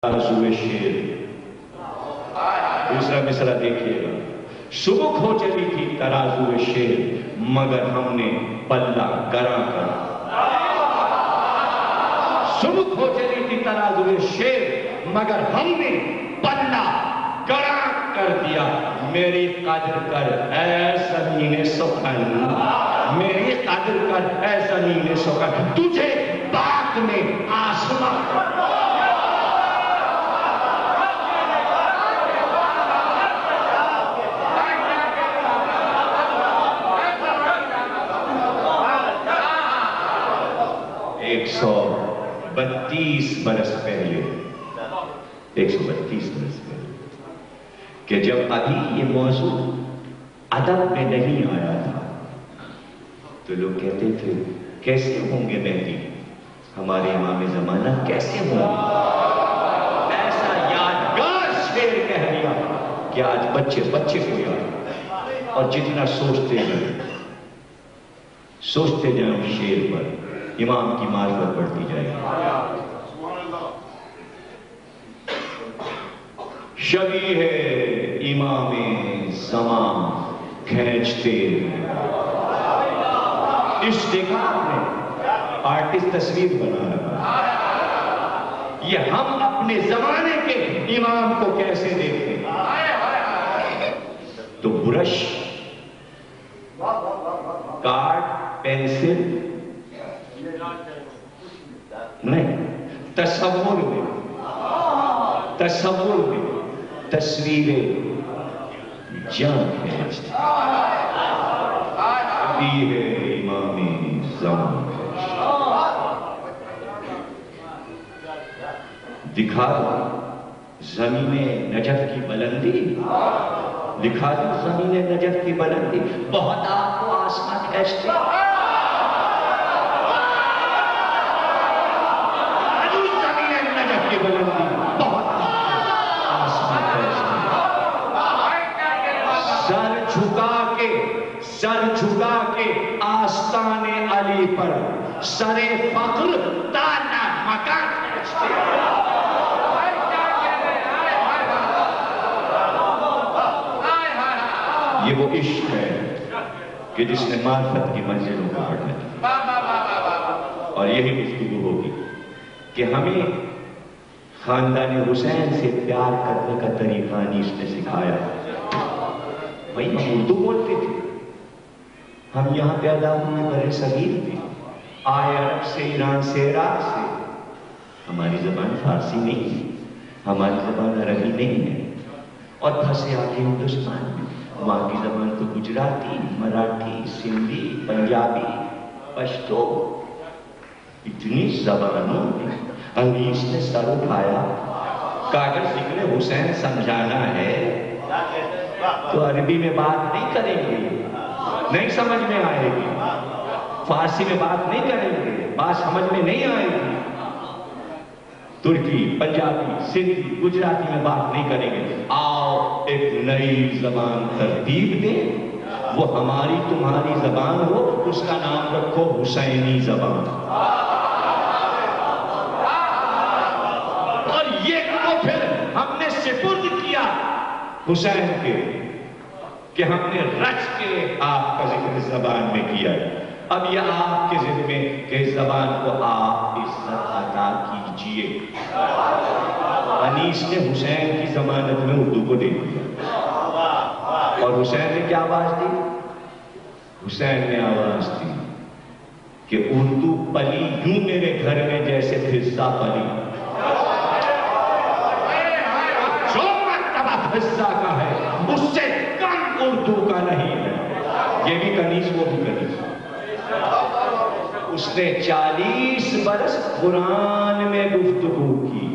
ترازوئے شیر. دوسرا مصرع دیکھیے گا. سبک ہو چلی تھی ترازوئے شیر مگر ہم نے پلہ گراں کر. سبک ہو چلی تھی ترازوئے شیر مگر ہم نے پلہ گراں کر دیا. میری قدر کر اے زمین سخن، میری قدر کر اے زمین سخن، تجھے بات میں آسمان. برس پہلے 132 برس پہلے کہ جب ابھی یہ موضوع ادب میں نہیں آیا تھا تو لوگ کہتے تھے کیسے ہوں گے مہدی، ہمارے امام زمانہ کیسے ہوں گے. ایسا یادگار شعر کہہ دیا کہ آج بچے کو یاد. اور جتنا سوچتے جائیں اس شعر پر امام کی معرفت بڑھتی جائے گی. شبیہ ہے امام زمان کھینچتے. اس دیکھا آپ نے آرٹسٹ تصویر بنا رہا. یہ ہم اپنے زمانے کے امام کو کیسے دیکھتے ہیں تو برش، کارڈ، پینسل نہیں، تصور میں تصویریں جان کھینچتی. ابھی ہے امام زمان دکھا زمین نجف کی بلندی، دکھا دو زمین نجف کی بلندی. بہت آپ کو آسمان کھینچتے. سر جھکا کے آستان علی پر سر فخر تانا مکان کھینچتے. یہ وہ عشق ہے کہ جس نے معرفت کی منزلوں کو پڑھنا ہے. اور یہی گفتگو ہوگی کہ ہمیں خاندان حسین سے پیار کرنے کا طریقہ انیس نے سکھایا. بھائی ہم اردو بولتے تھے، ہم یہاں پیدا ہوئے برے صغیر تھے، آئے عرب سے، ایران سے، عراق سے. ہماری زبان فارسی نہیں ہے، ہماری زبان عربی نہیں ہے. اور پھنسے آگے ہندوستان میں وہاں کی زبان تو گجراتی، مراٹھی، سندھی، پنجابی، پشتو. اتنی زبانوں میں انیس نے سر اٹھایا. کاغذ ذکر حسین سمجھانا ہے تو عربی میں بات نہیں کریں گے، نہیں سمجھ میں آئے گی. فارسی میں بات نہیں کریں گے، بات سمجھ میں نہیں آئے گی. ترکی، پنجابی، سندھی، گجراتی میں بات نہیں کریں گے. آؤ ایک نئی زبان ترتیب دیں، وہ ہماری تمہاری زبان ہو، اس کا نام رکھو حسینی زبان. اور یہ کو پھر ہم نے سپرد کیا حسین کے کہ ہم نے رچ کے آپ کا ذکر زبان میں کیا. اب یہ آپ کے ذمے کہ زبان کو آپ عزت عطا کیجئے. انیس نے حسین کی ضمانت میں اردو کو دے دیا. اور حسین نے کیا آواز دی؟ حسین نے آواز دی کہ اردو پلی یوں میرے گھر میں جیسے فضہ پلی. جو مرتبہ فضہ کا ہے اس سے کم اردو کا نہیں ہے. یہ بھی کنیز وہ بھی کنیز. اس نے 40 برس قرآن میں گفتگو کی.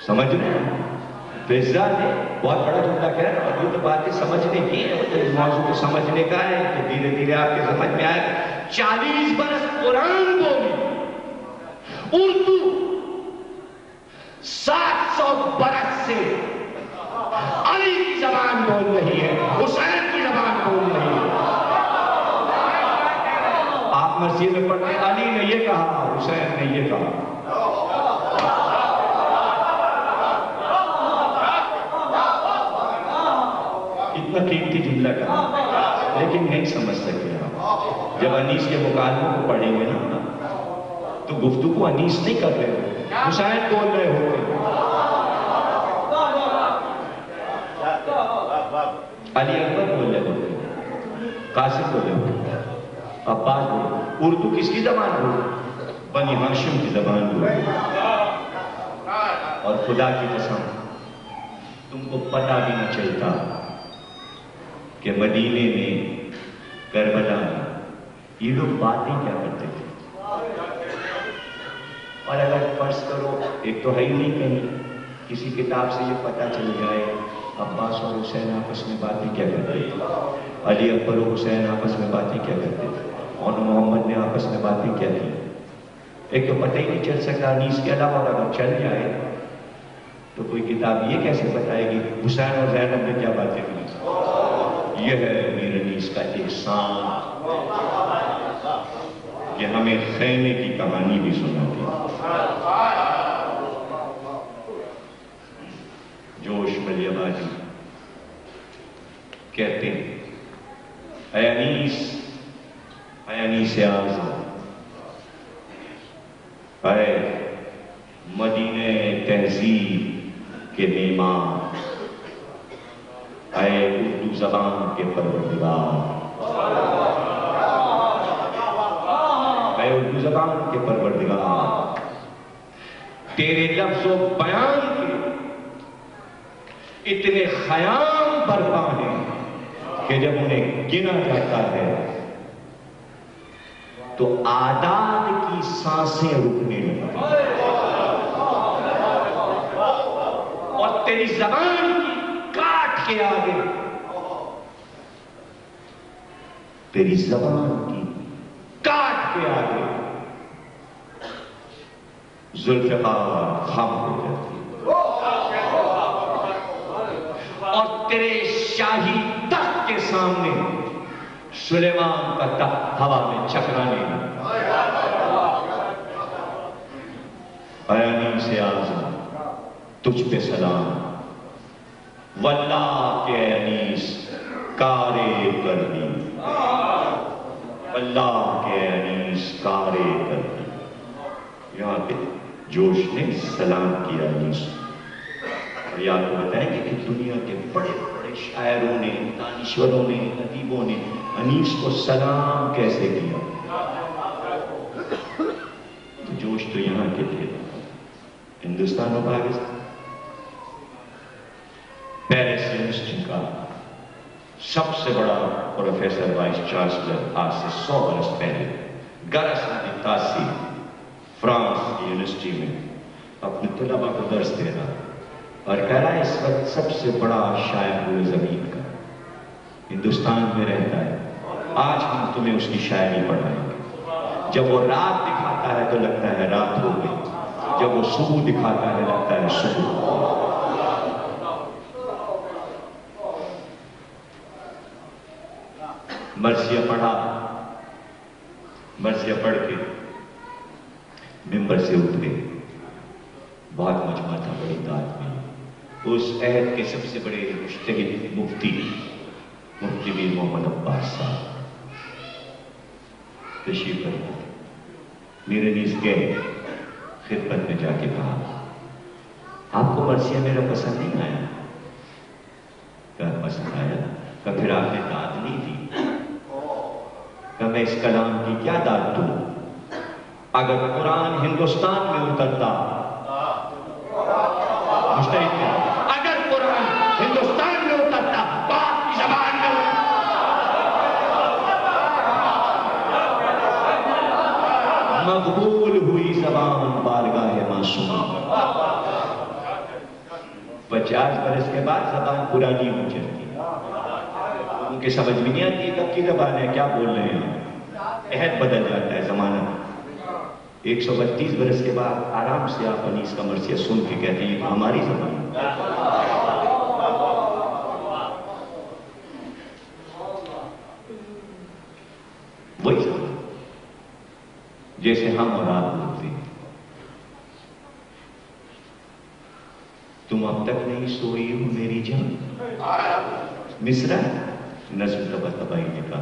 سمجھ رہے ہیں؟ فضہ نے بہت بڑا جملہ کہہ رہا ہے. اور یہ تو باتیں سمجھنے کی ہے، اس موضوع کو سمجھنے کا ہے کہ دھیرے دھیرے آپ کے سمجھ میں آئے. 40 برس قرآن بولی. اردو 700 برس سے علی کی زبان بول رہی ہے، حسین کی زبان بول رہی ہے. آپ مسجد میں پڑھتے علی نے یہ کہا، حسین نے یہ کہا. نہیں سمجھ سکے آپ. جب انیس کے مکالموں کو پڑھیں گے نا تو گفتگو انیس نہیں کر رہے ہو، حسین بول رہے ہو، علی اکبر بول رہے ہو، قاسم بول رہے ہو، عباس بول رہے ہو. اردو کس کی زبان ہو؟ بنی ہاشم کی زبان ہو. اور خدا کی قسم تم کو پتہ بھی نہ چلتا کہ مدینے میں، کربلا میں یہ لوگ باتیں کیا کرتے تھے. اور اگر فرض کرو، ایک تو ہے ہی نہیں کہیں کسی کتاب سے یہ پتہ چل جائے عباس اور حسین آپس میں باتیں کیا کرتے تھے، علی اکبر اور حسین آپس میں باتیں کیا کرتے تھے، اور محمد نے آپس میں باتیں کیا کی. ایک تو پتہ ہی نہیں چل سکتا انیس کے علاوہ. اور اگر چل جائے تو کوئی کتاب یہ کیسے بتائے گی حسین اور زینب نے کیا باتیں کی. یہ ہے امیر انیس کا احسان کہ ہمیں خیمے کی کہانی بھی سناتی. جوش ملی آبادی کہتے ہیں اے انیس اعظم، اے مدینہ تہذیب کے میمان، اے اردو زبان کے پروردگار، اے اردو زبان کے پروردگار، تیرے لفظ و بیان کے اتنے خیام برپا ہیں کہ جب انہیں گنا جاتا ہے تو آداد کی سانسیں رکنے لگتی ہیں، اور تیری زبان کی کاٹ کے آگے، تیری زبان کی کاٹ کے آگے ذوالفقار خم ہو جاتی ہے، اور تیرے شاہی تخت کے سامنے سلیمان کا تخت ہوا میں چکرانے لگا. اے انیس اعظم، تجھ پہ سلام، واللہ کے انیس کارے کر دی، واللہ کے انیس کارے کر دی. یہاں پہ جوش نے سلام کیا انیس. اور یہ آپ کو بتائیں گے کہ دنیا کے بڑے بڑے شاعروں نے، دانشوروں نے، ادیبوں نے انیس کو سلام کیسے کیا. تو جوش تو یہاں کے تھے، ہندوستان و پاکستان. پیرس یونیورسٹی کا سب سے بڑا پروفیسر وائس چانسلر آج سے 100 برس پہلے گرس تاسی فرانس کی یونیورسٹی میں اپنے طلباء کو درس دے رہا اور کہہ رہا ہے اس وقت سب سے بڑا شاعر ہوئے زمین کا ہندوستان میں رہتا ہے، آج ہم تمہیں اس کی شاعری پڑھائیں گے. جب وہ رات دکھاتا ہے تو لگتا ہے رات ہو گئی، جب وہ صبح دکھاتا ہے لگتا ہے صبح. مرثیہ پڑھا، مرثیہ پڑھ کے ممبر سے اٹھے. بہت مجمع تھا، بڑی داد میں. اس عہد کے سب سے بڑے مجتہد مفتی میر محمد عباس صاحب تشریف فرما. میر انیس کے خدمت میں جا کے کہا آپ کو مرثیہ میرا پسند نہیں آیا؟ کہا پسند آیا. کہا پھر آپ نے داد نہیں دی. کہ میں اس کلام کی کیا داد دوں؟ اگر قرآن ہندوستان میں اترتا، مجتہد کیا، اگر قرآن ہندوستان میں اترتا باپ کی زبان میں مقبول ہوئی زبان بارگاہ معصوم. 50 برس کے بعد زبان پرانی ہو جاتی ہے، ان کے سمجھ میں نہیں آتی کب کی زبان ہے، کیا بول رہے ہیں. عہد بدل جاتا ہے، زمانہ. 132 برس کے بعد آرام سے آپ انیس کا مرثیہ سن کے کہتے ہیں ہماری زبان. وہی زبان جیسے ہم اور آپ بولتے ہیں. تم اب تک نہیں سوئی ہو میری جان. مصرع نظم طبع طبعی نے کہا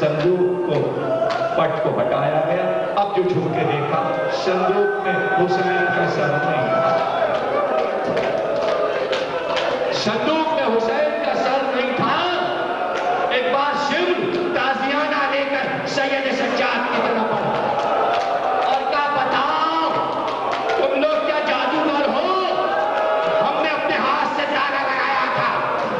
صندوق کو پٹ کو ہٹایا گیا. اب جو چھپ کے دیکھا صندوق میں حسین کا سر نہیں تھا. صندوق میں حسین کا سر نہیں تھا. ایک بار شبل تازیانہ لے کر سید سجاد کی طرف بڑھا اور کہا بتاؤ تم لوگ کیا جادوگر ہو؟ ہم نے اپنے ہاتھ سے تالا لگایا تھا.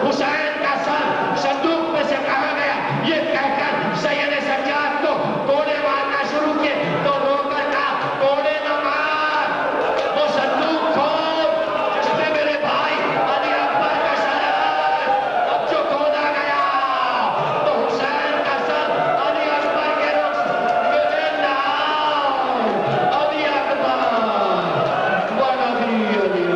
حسین کا سر صندوق میں سے کہا گیا. یہ کہہ کر سید سجاد کو کوڑے مارنا شروع کیے تو رو کر کہا کوڑے نہ مار، وہ صندوق کھول جس میں میرے بھائی علی اکبر کا سر ہے. اب جو کھولا گیا تو حسین کا سر علی اکبر کے رخ مجھے لاؤ. علی اکبر ونبی علی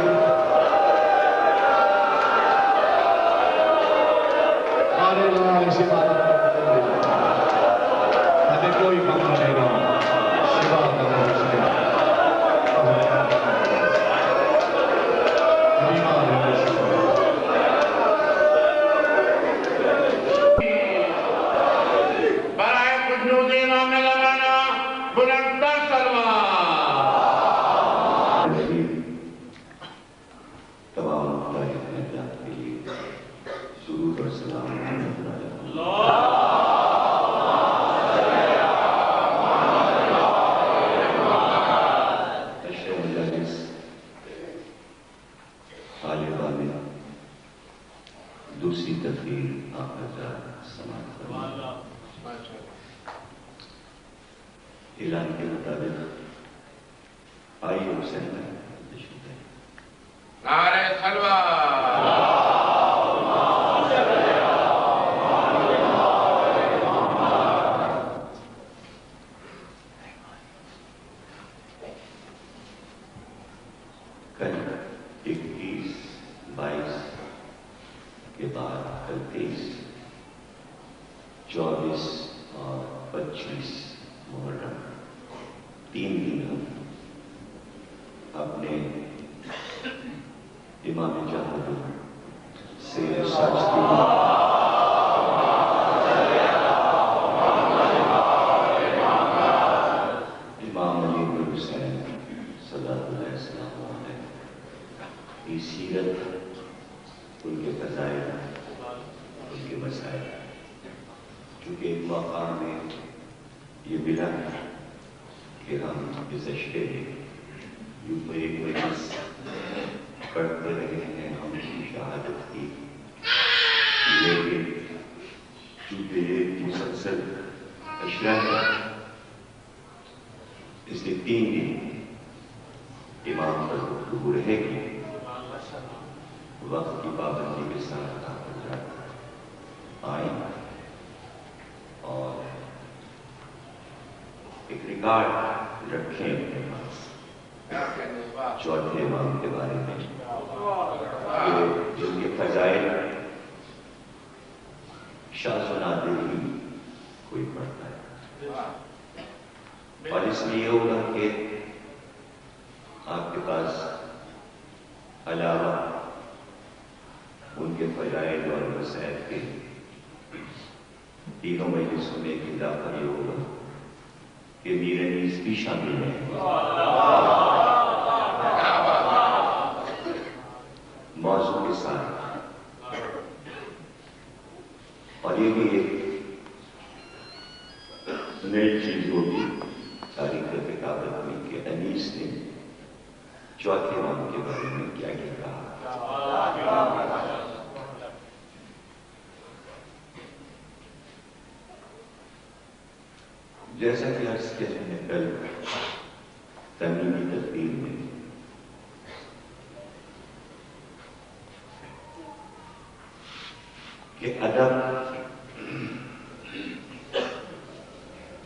ارے اللہ اسی بات ہمیں کوئی غم نہیں رہا سوا کرو اس کے ایمان ہے اس کو. برائے خجنود امام میں لگانا بلندہ سلوار. تمام خدای کائنات کے لیے درود اور سلام دوسری تقریر آپ حضرات سماعت فرمائیں. اعلان کے مطابق آئیے حسین میں تشریف لائیں. نعرہ سلوار. کل 21 22 کے بعد کل 23 24 اور 25 محرم 3 دن ہم اپنے امام جہاد سے ساجدی امام علی بن حسین صلی اللہ علیہ وسلم کی سیرت، ان کے فضائل، ان کے مسائل، چونکہ ایک مقام میں یہ ملا کہ ہم اس اشرے میں یوں تو ایک مجلس پڑھتے رہے ہیں ہم کی شہادت کی، لیکن چونکہ ایک مسلسل اشرا ہے اس لیے 3 دن امام پر گفتگو رہے گی. وقت کی پابندی کے ساتھ آپ حضرات آئیں اور ایک ریکارڈ رکھیں اپنے پاس چوتھے امام کے بارے میں جن کے فضائل شاذ و نادر ہی کوئی پڑھتا ہے. اور اس لیے ہوگا کہ آپ کے پاس علاوہ ان کے فضائل اور مسائل کے تینوں مجلسوں میں ایک اضافہ یہ ہوگا کہ میر انیس بھی شامل ہیں موضوع کے ساتھ. اور یہ بھی ایک نئی چیز ہوگی تاریخ کتابت میں کہ انیس نے چوتھے امام کے بارے میں کیا کیا کہا. جیسا کہ عرض کیا میں نے کل تمیمی تقریر میں کہ ادب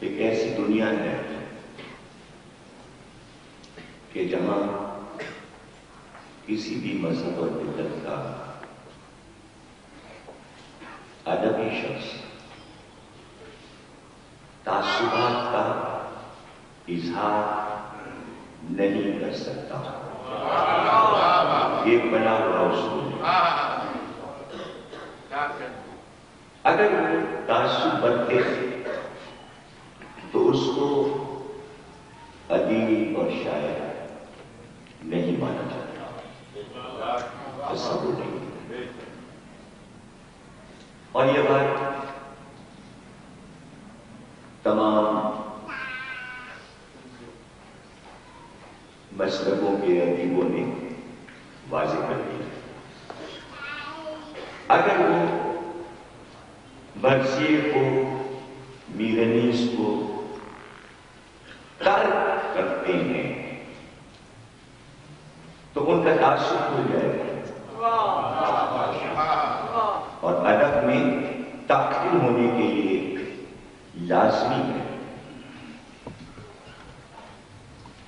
ایک ایسی دنیا ہے کہ جہاں کسی بھی مذہب اور ملت کا ادبی شخص تعصبات کا اظہار نہیں کر سکتا. یہ بنا ہوا اصول ہے. اگر وہ تعصب برتے ادیب اور شاعر نہیں مانا جاتا، تصور نہیں. اور یہ بات تمام مسلکوں کے ادیبوں نے واضح کر دی. اگر وہ برسیے کو، میرنیس کو ترک کرتے ہیں تو ان کا تعصب ہو جائے گا. اور ادب میں تاخیر ہونے کے لیے لازمی ہے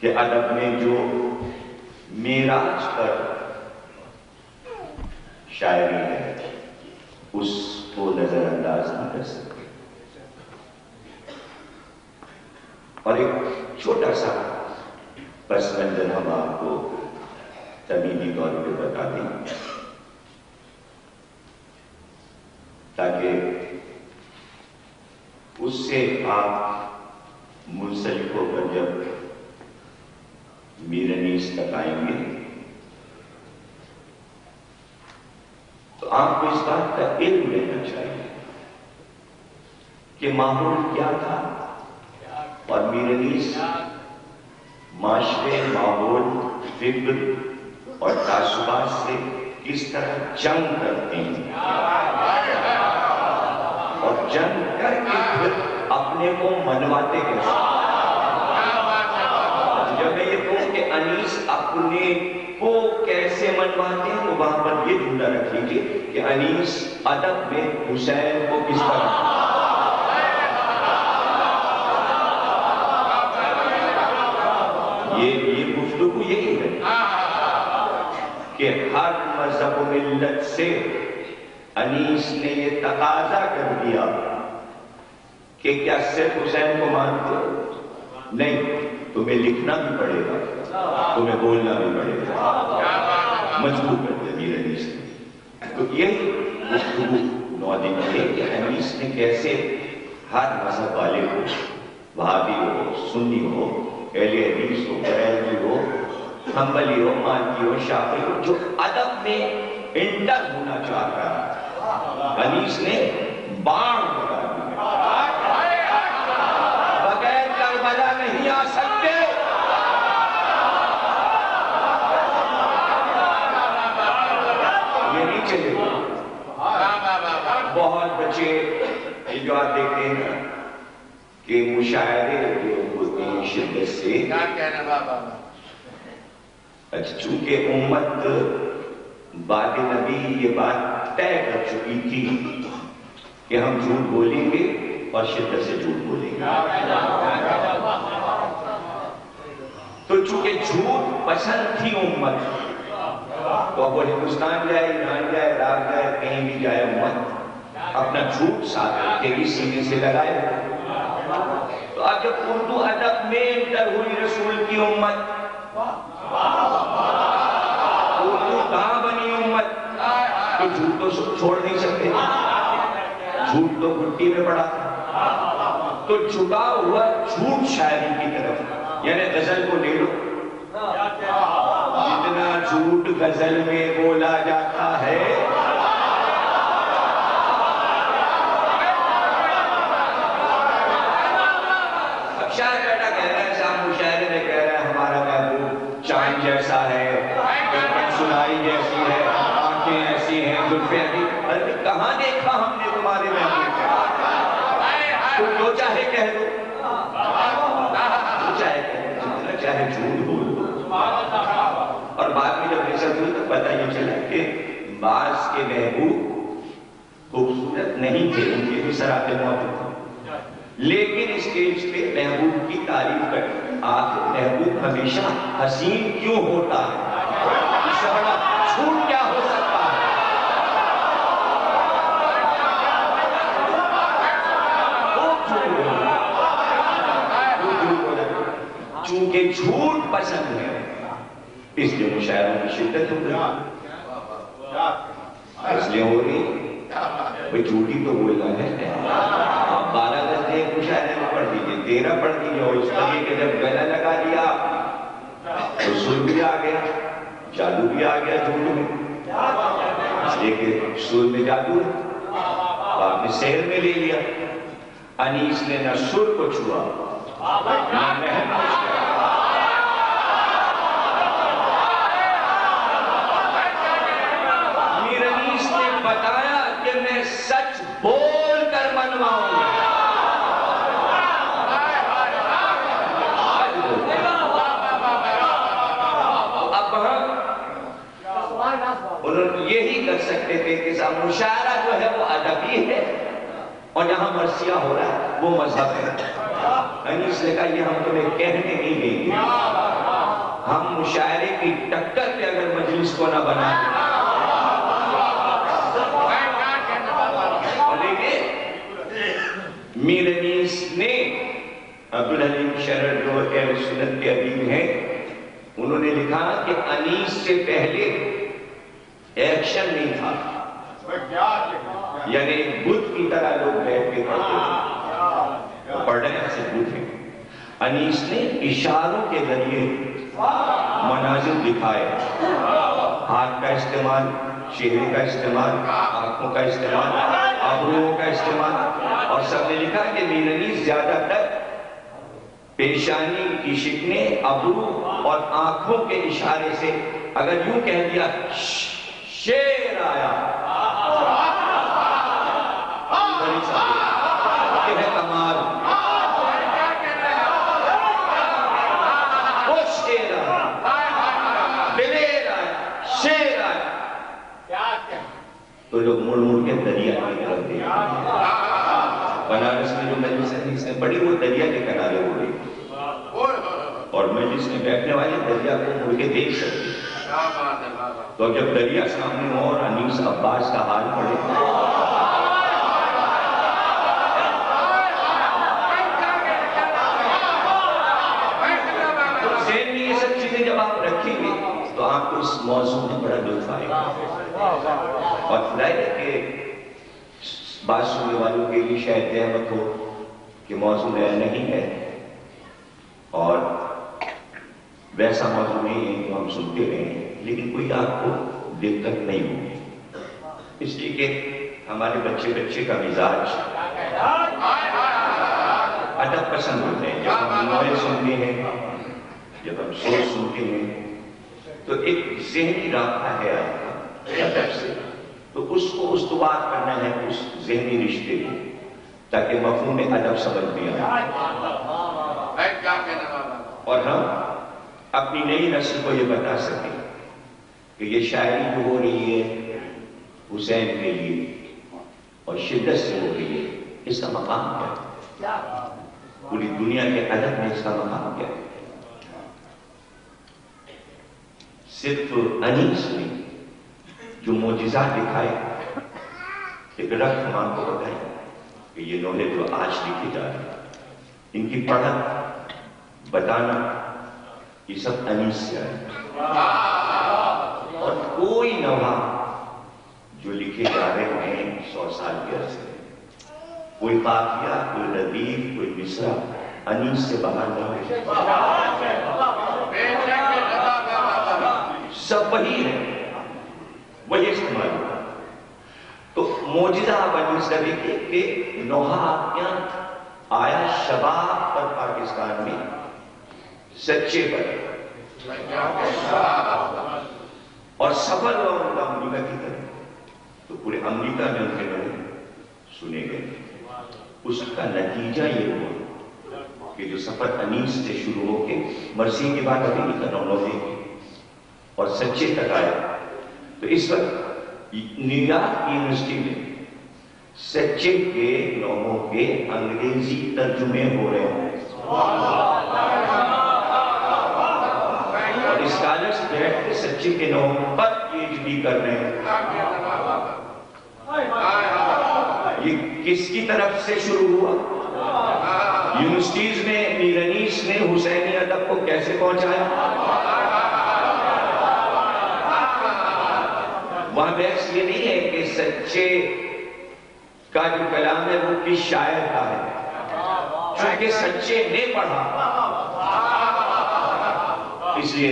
کہ ادب میں جو معراج پر شاعری ہے اس کو نظر انداز نہیں کر سکتے. اور ایک چھوٹا سا پس منظر ہم آپ کو تبیینی طور پہ بتا دیں تاکہ اس سے آپ منسلک ہو کر جب میرنیس تک آئیں گے تو آپ کو اس بات کا علم لینا چاہیے کہ ماحول کیا تھا اور میرنیس معاشرے، ماحول، فکر اور تعصبات سے کس طرح جنگ کرتے ہیں اور جنگ کر کے پھر اپنے کو منواتے کیسے. جب میں یہ کہوں کہ انیس اپنے کو کیسے منواتے ہیں تو وہاں پر یہ جملہ رکھ لیجیے کہ انیس ادب میں حسین کو کس طرح. یہ گفتگو یہی ہے کہ ہر مذہب و ملت سے انیس نے یہ تقاضا کر دیا کہ کیا صرف حسین کو مانتے ہو؟ نہیں، تمہیں لکھنا بھی پڑے گا، تمہیں بولنا بھی پڑے گا. مجبور کر دیا میر انیس نے. تو یہی گفتگو 9 دن ہے کہ انیس نے کیسے ہر مذہب والے کو، وہابی ہو، سنی ہو، اہل حدیث ہو، بریلوی ہو، حنبلی ہو، مالکی ہو، شافعی ہو، جو ادب میں انٹر ہونا چاہتا ہے انیس نے باڑ لگا دیا. بغیر کربلا نہیں آ سکتے. یہ نہیں چلے گا. بہت بچے جو آپ دیکھتے ہیں کہ مشاعرے جو ہوتے ہیں شدت سے، چونکہ امت بعد نبی یہ بات طے کر چکی تھی کہ ہم جھوٹ بولیں گے اور شدت سے جھوٹ بولیں گے. تو چونکہ جھوٹ پسند تھی امت تو اب وہ ہندوستان جائے، ایران جائے، عراق جائے، کہیں بھی جائے امت اپنا جھوٹ ثابت کے بھی سینے سے لگائے. تو آج جب اردو ادب میں انٹر ہوئی رسول کی امت، اردو کہاں بنی امت، تو جھوٹ تو چھوڑ نہیں سکتے. جھوٹ تو گھٹی میں پڑا تھا. تو جھکا ہوا جھوٹ شاعری کی طرف، یعنی غزل کو لے لو، جتنا جھوٹ غزل میں بولا جاتا ہے شاعر بیٹا کہہ رہا ہے، شام مشاعرے میں کہہ رہا ہے ہمارا محبوب چاند جیسا ہے، گردن سلائی جیسی ہے، آنکھیں ایسی ہیں، زلفیں ایسی. ارے کہاں دیکھا ہم نے تمہارے محبوب کو؟ تم جو چاہے کہہ دو، جو چاہے کہہ دو، جتنا چاہے جھوٹ بول دو. اور بعد میں جب ریسرچ ہوئی تو پتہ یہ چلا کہ بعض کے محبوب خوبصورت نہیں تھے، ان کے بھی سراپے موجود تھے، لیکن اسٹیج پہ محبوب کی تعریف کر. آخر محبوب ہمیشہ حسین کیوں ہوتا ہے؟ اس سے بڑا جھوٹ کیا ہو سکتا ہے؟ چونکہ جھوٹ پسند ہے اس لیے مشاعروں کی شدت ہو رہی، اس لیے ہو رہی. بھئی جھوٹی تو بولنا ہے. آپ 12 گز ایک مشاعرے میں پڑھ دیجئے 13 پڑھ دی اور اس طریقے کہ جب گلا لگا دیا تو سر بھی آ گیا، جادو بھی آ گیا جھوٹ میں، اس لیے کہ سر میں جادو ہے تو آپ نے سحر میں لے لیا۔ انیس نے نہ سر کو چھوا نہ مہر کو چھوا۔ میر انیس نے بتایا کہ میں سچ بول کر منواؤں گا۔ انہوں نے یہی کر سکتے تھے کہ مشاعرہ جو ہے وہ ادبی ہے اور یہاں مرثیہ ہو رہا ہے وہ مذہب ہے۔ انیس نے کہا یہ ہم تمہیں کہنے نہیں دیں گے، ہم مشاعرے کی ٹکر پہ اگر مجلس کو نہ بنا دیں۔ میر انیس نے عبدالحلیم شرر جو اہل سنت کے ادیب ہیں انہوں نے لکھا کہ انیس سے پہلے ایکشن نہیں تھا، یعنی بدھ کی طرح لوگ بیٹھ کے پڑھتے تھے، پڑھنے سے بدھ ہیں۔ انیس نے اشاروں کے ذریعے مناظر دکھائے، ہاتھ کا استعمال، چہرے کا استعمال، آنکھوں کا استعمال، ابروؤں کا استعمال، اور سب نے لکھا کہ میر انیس زیادہ تر پیشانی کی شکنیں، ابرو اور آنکھوں کے اشارے سے اگر یوں کہہ دیا شیر آیا یہ ہے کمال، وہ شیر آیا، دلیر آیا، شیر آیا، تو لوگ مڑ مڑ کے دریا کی طرف دیکھتے ہیں۔ بنارس میں جو مجلس انیس نے پڑھی وہ دریا کے کنارے ہو گئی اور مجلس میں بیٹھنے والے دریا کو مڑ کے دیکھ سکتے، تو جب دریا سامنے ہو اور انیس عباس کا حال پڑے تو ذہن میں یہ سب چیزیں جب آپ رکھیں گے تو آپ کو اس موضوع میں بڑا لطف آئے گا۔ اور ظاہر ہے کہ بات سننے والوں کے لیے شاید احمد ہو کہ موضوع نیا نہیں ہے اور ویسا موضوع نہیں ہے جو ہم سنتے رہے ہیں، لیکن کوئی آپ کو دقت نہیں ہوگی، اس لیے کہ ہمارے بچے کا مزاج ادب پسند ہوتے ہیں۔ جب ہم نویل سنتے ہیں، جب ہم شور سنتے ہیں تو ایک ذہنی رابطہ ہے آپ کا ادب سے، تو اس کو استوار کرنا ہے اس ذہنی رشتے کو تاکہ مفہوم ادب سمجھ میں آئے اور ہم اپنی نئی نسل کو یہ بتا سکیں کہ یہ شاعری جو ہو رہی ہے حسین کے لیے اور شدت سے ہو رہی ہے، اس کا مقام کیا ہے؟ پوری دنیا کے ادب میں اس کا مقام کیا ہے؟ صرف انیس نے جو معجزات دکھائے، ایک رقم آپ کو بتائیں کہ یہ نوحے جو آج لکھی جا رہی ہیں ان کی پڑھنا بتانا یہ سب انیس سے آئے، اور کوئی نوحہ جو لکھے جا رہے ہیں 100 سال کے عرصے کوئی قافیہ، کوئی ردیف، کوئی مصرع انیس سے باہر نہ ہے، سب وہی ہے، وہی استعمال ہوگا۔ تو معجزہ بنی کا دیکھیے کہ نوحہ کیا آیا شباب پر پاکستان میں سچے پر اور سفر ہوا ان کا امریکہ کی طرف، تو پورے امریکہ میں ان کے نوحے سنے گئے۔ اس کا نتیجہ یہ ہوا کہ جو سفر انیس سے شروع ہو کے مرثیے کی بات ابھی نہیں کر رہا ہوں نوحے کی اور سچے تک آیا، تو اس وقت نیو یارک یونیورسٹی میں سچے کے نوحوں کے انگریزی ترجمے ہو رہے ہیں اور اسکالرز بیٹھ کے سچے کے نوحوں پر PhD کر رہے ہیں۔ یہ کس کی طرف سے شروع ہوا؟ یونیورسٹیز میں میر انیس نے حسینی ادب کو کیسے پہنچایا؟ وہاں بحث یہ نہیں ہے کہ سچے کا جو کلام ہے وہ کس شاعر کا ہے، چونکہ سچے نے پڑھا اس لیے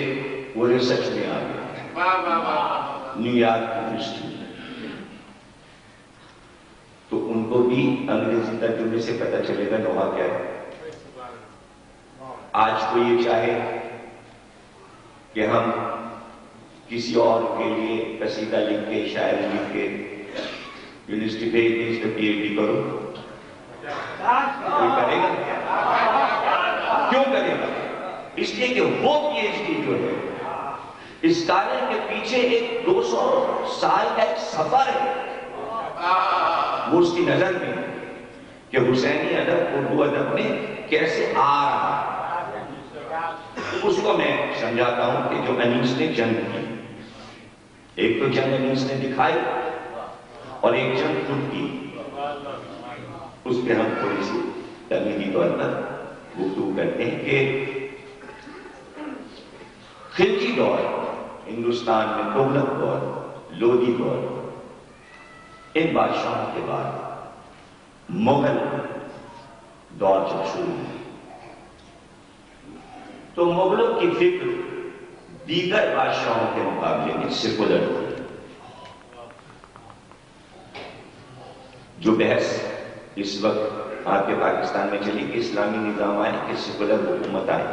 وہ ریسرچ میں آ گیا نیو یارک یونیورسٹی، تو ان کو بھی انگریزی ترجمے سے پتہ چلے گا نوحہ کیا ہے۔ آج کو یہ چاہے کہ ہم کسی اور کے لیے قصیدہ لکھ کے شاعری لکھ کے یونیورسٹی بھیج دیں اس میں پی ایچ ڈی کرو، کوئی کرے گا؟ کیوں کرے گا؟ اس لیے کہ وہ پی ایچ ڈی جو ہے اسکالر کے پیچھے ایک 200 سال کا ایک سفر ہے، وہ اس کی نظر میں کہ حسینی ادب اردو ادب میں کیسے آ رہا ہے۔ اس کو میں سمجھاتا ہوں کہ جو انیس نے جنگ کی، ایک تو جنگ انیس نے دکھائی اور ایک جنگ خود کی، اس پہ ہم تھوڑی سی تنقیدی طور پر گفتگو کرتے ہیں کہ خلجی دور ہندوستان میں، تغلق دور، لودھی دور، ان بادشاہوں کے بعد مغل دور جب شروع ہوئی تو مغلوں کی فکر دیگر بادشاہوں کے مقابلے میں سیکولر تھی۔ جو بحث اس وقت آپ کے پاکستان میں چلی کہ اسلامی نظام آئے کہ سیکولر حکومت آئے،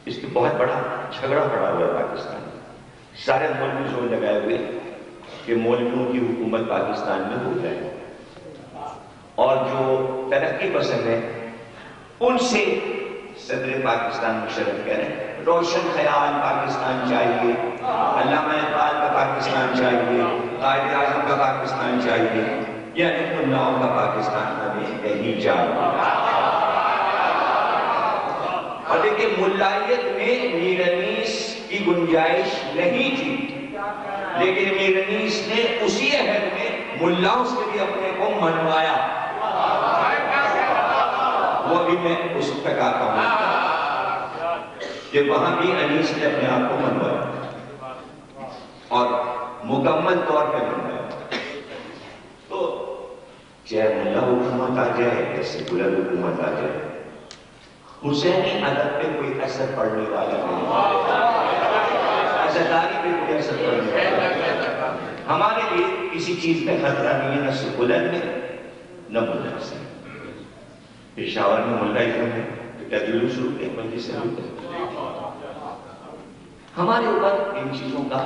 اس پہ بہت بڑا جھگڑا پڑا ہوا ہے پاکستان میں۔ سارے مولوی زور لگائے ہوئے کہ مولویوں کی حکومت پاکستان میں ہو جائے، اور جو ترقی پسند ہے ان سے صدر پاکستان مشرف کہہ رہے ہیں روشن خیال پاکستان چاہیے، علامہ اقبال کا پاکستان چاہیے، قائد اعظم کا پاکستان چاہیے، یعنی ملاؤں کا پاکستان ہمیں کہیں چاہیے۔ اور دیکھیں ملائیت میں میر انیس کی گنجائش نہیں تھی، لیکن میر انیس نے اسی عہد میں ملاؤں سے بھی اپنے کو منوایا۔ وہ بھی میں اس تک آتا ہوں کہ وہاں بھی انیس نے اپنے آپ کو منوایا اور مکمل طور پہ منوایا۔ تو چاہے ملا حکومت آ جائے یا سیکولر حکومت آ جائے، حسینی ادب پہ کوئی اثر پڑنے والا نہیں، عزاداری پہ کوئی اثر پڑنے والا نہیں۔ ہمارے لیے کسی چیز میں خطرہ نہیں ہے، نہ سیکولر میں نہ ملا سے۔ پشاور میں ملا ادھر ہے تو کیا جلوس روکتے ہیں، بندی سے روکتے ہیں؟ ہمارے اوپر ان چیزوں کا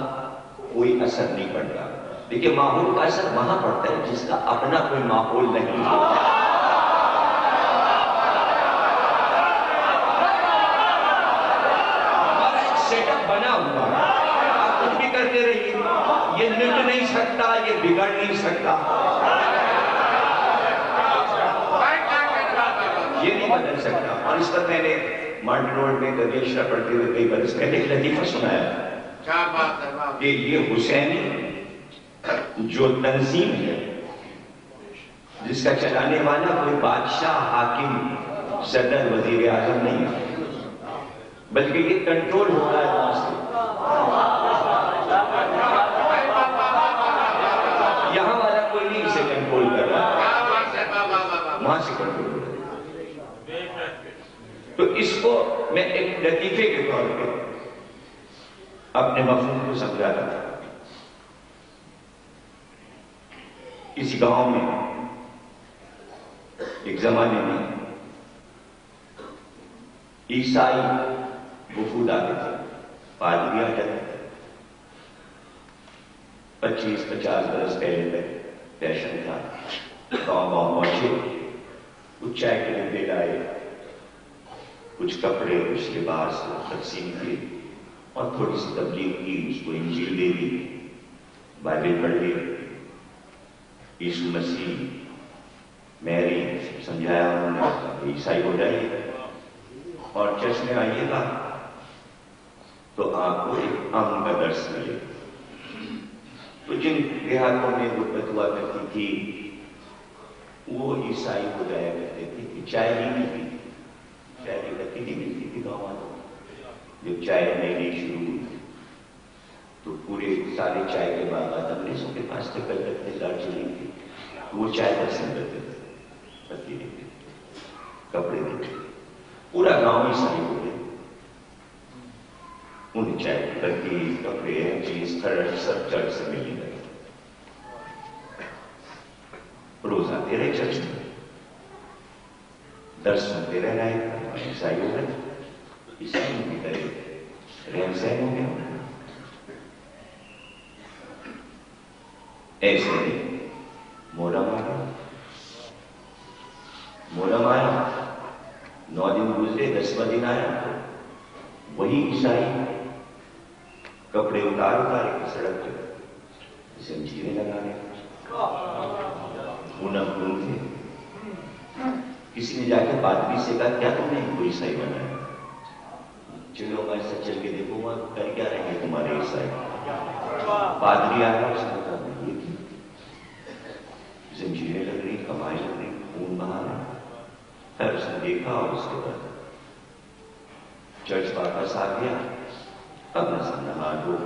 کوئی اثر نہیں پڑتا، لیکن ماحول کا اثر وہاں پڑتا ہے جس کا اپنا کوئی ماحول نہیں ہوتا۔ ہمارا ایک سیٹ اپ بنا ہوا ہے، آپ کچھ بھی کرتے رہیے، یہ مٹ نہیں سکتا، یہ بگڑ نہیں سکتا، یہ نہیں بدل سکتا۔ اور اس پر میں نے مارٹن روڈ میں دریا اشرا پڑھتے ہوئے کئی برس پہلے ایک لطیفہ سنایا کہ یہ حسینی جو تنظیم ہے جس کا چلانے والا کوئی بادشاہ، حاکم، صدر، وزیر اعظم نہیں ہے، بلکہ یہ کنٹرول ہو رہا ہے وہاں سے۔ یہاں والا کوئی نہیں اسے کنٹرول کر رہا، وہاں سے کنٹرول ہو رہا ہے۔ تو اس کو میں ایک لطیفے کے طور پہ اپنے مفہوم کو سمجھا رہا تھا۔ کسی گاؤں میں ایک زمانے میں عیسائی وفود آتے تھے، پادری آ جاتے تھے، 25-50 برس پہلے تک فیشن تھا، گاؤں گاؤں پہنچے، کچھ چائے کے ڈبے لائے، کچھ کپڑے، کچھ لباس تقسیم کیے اور تھوڑی سی تبلیغ کی، اس کو انجیل دے دی، بائبل پڑھ لی، یسوع مسیح، میری سمجھایا انہوں نے، عیسائی ہو جائیے اور چرچ میں آئیے گا تو آپ کو ایک امن کا درس ملے۔ تو جن دیہاتوں میں غربت ہوا کرتی تھی وہ عیسائی ہو جایا کرتے تھے کہ چائے نہیں ملتی، چائے کی بتی نہیں ملتی تھی گاؤں والوں۔ جب چائے نئی شروع ہوئی تو پورے سارے چائے کے باغات انگریزوں کے پاس تک دارجلنگ تھی، وہ چائے پسند کرتے تھے، پتی نہیں تھی۔ کپڑے دیکھے، پورا گاؤں عیسائی ہو گیا. انہیں چاہے لڑکی کپڑے چیز خرچ سب چرچ سے مل گئے. روز آتے رہے چرچ میں، درس سنتے رہ رہے، عیسائی ہو گئے. عیسائیوں کی طرح رہن سہن ہو گیا. ایسے محرم آیا، محرم آیا، 9 دن گزرے، 10واں دن آیا، وہی عیسائی کپڑے اتار کے سڑک پہ زنجیریں لگانے، خون تھے. کسی نے جا کے پادری سے کہا کیا تم نے کوئی عیسائی بنایا؟ چلو ہمارے ساتھ چل کے دیکھو وہاں کر کیا رہیں گے تمہارے عیسائی. پادری آیا، اس نے کہا یہ زنجیریں لگ رہی، کمائی لگ رہی، خون بہا رہا. پھر اس نے دیکھا اور اس کے بعد چرچ واپس آ گیا. اب نہ نہا دھو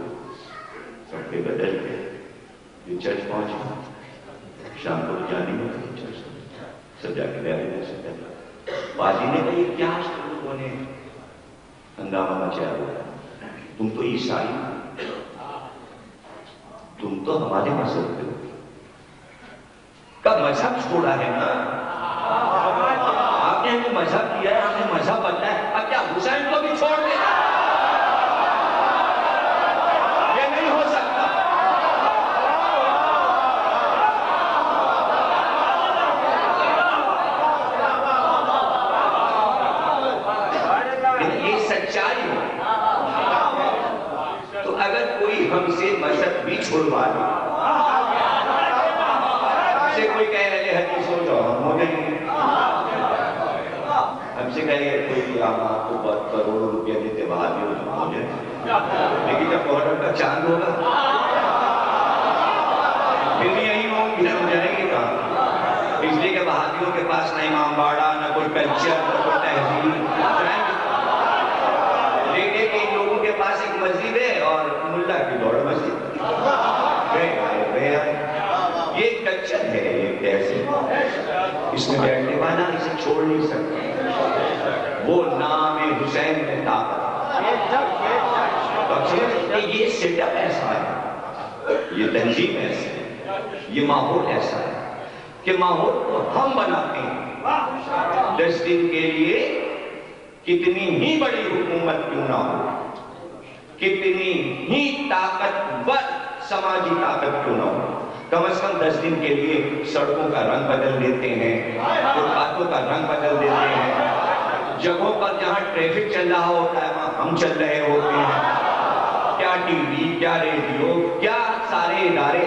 کپڑے بدل کے یہ چرچ پہنچا. شام کو جانے میں چرچ سب جا کے بیٹھے سب جاتا. پادری نے کہا یہ کیا لوگوں نے ہنگامہ مچایا ہوا؟ تم تو عیسائی، تم تو ہمارے مذہب پہ ہو. کب مذہب چھوڑا ہے نا آپ نے، ہمیں مذہب کیا ہے، ہم نے مذہب بدلا ہے. اب کیا حسین کو بھی چھوڑ دیں؟ یہ نہیں ہو سکتا. یہ سچائی ہے. تو اگر کوئی ہم سے مذہب بھی چھوڑوا دے، سے کوئی کہہ رہے حدیث ہو جاؤ ہم ہو جائیں گے. ہم سے کہے کوئی ہم آپ کو بہت کروڑوں روپیہ دیتے باہر بھی ہو جائیں گے. لیکن جب محرم کا چاند ہوگا پھر بھی یہی ہو جائیں گے کہاں؟ اس لیے کہ بہادیوں کے پاس نہ امام باڑہ، نہ کوئی کلچر، نہ کوئی تہذیب. دیکھیں کہ ان لوگوں کے پاس ایک مسجد ہے اور ملا کی دوڑ مسجد. یہ کلچر ہے، یہ تہذیب، اس میں بیٹھنے والا اسے چھوڑ نہیں سکتا. وہ نام حسین میں طاقت. یہ سیٹ اپ ایسا ہے، یہ تنظیم ایسا ہے، یہ ماحول ایسا ہے کہ ماحول کو ہم بناتے ہیں. 10 دن کے لیے کتنی ہی بڑی حکومت کیوں نہ ہو، کتنی ہی طاقتور سماجی طاقت کیوں نہ ہو، کم از کم 10 دن کے لیے سڑکوں کا رنگ بدل دیتے ہیں، فٹپاتھوں کا رنگ بدل دیتے ہیں. جگہوں پر جہاں ٹریفک چل رہا ہوتا ہے وہاں ہم چل رہے ہوتے ہیں. کیا ٹی وی، کیا ریڈیو، کیا سارے ادارے،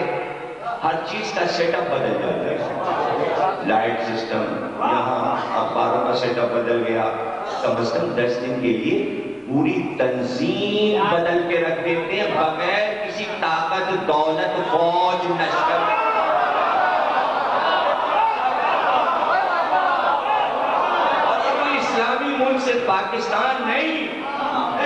ہر چیز کا سیٹ اپ بدل جاتا ہے. لائٹ سسٹم، یہاں اخباروں کا سیٹ اپ بدل گیا. کم از کم 10 دن کے لیے پوری تنظیم بدل کے رکھ دیتے ہیں بغیر کسی طاقت، دولت، فوج، لشکر. اور یہ کوئی اسلامی ملک سے پاکستان نہیں،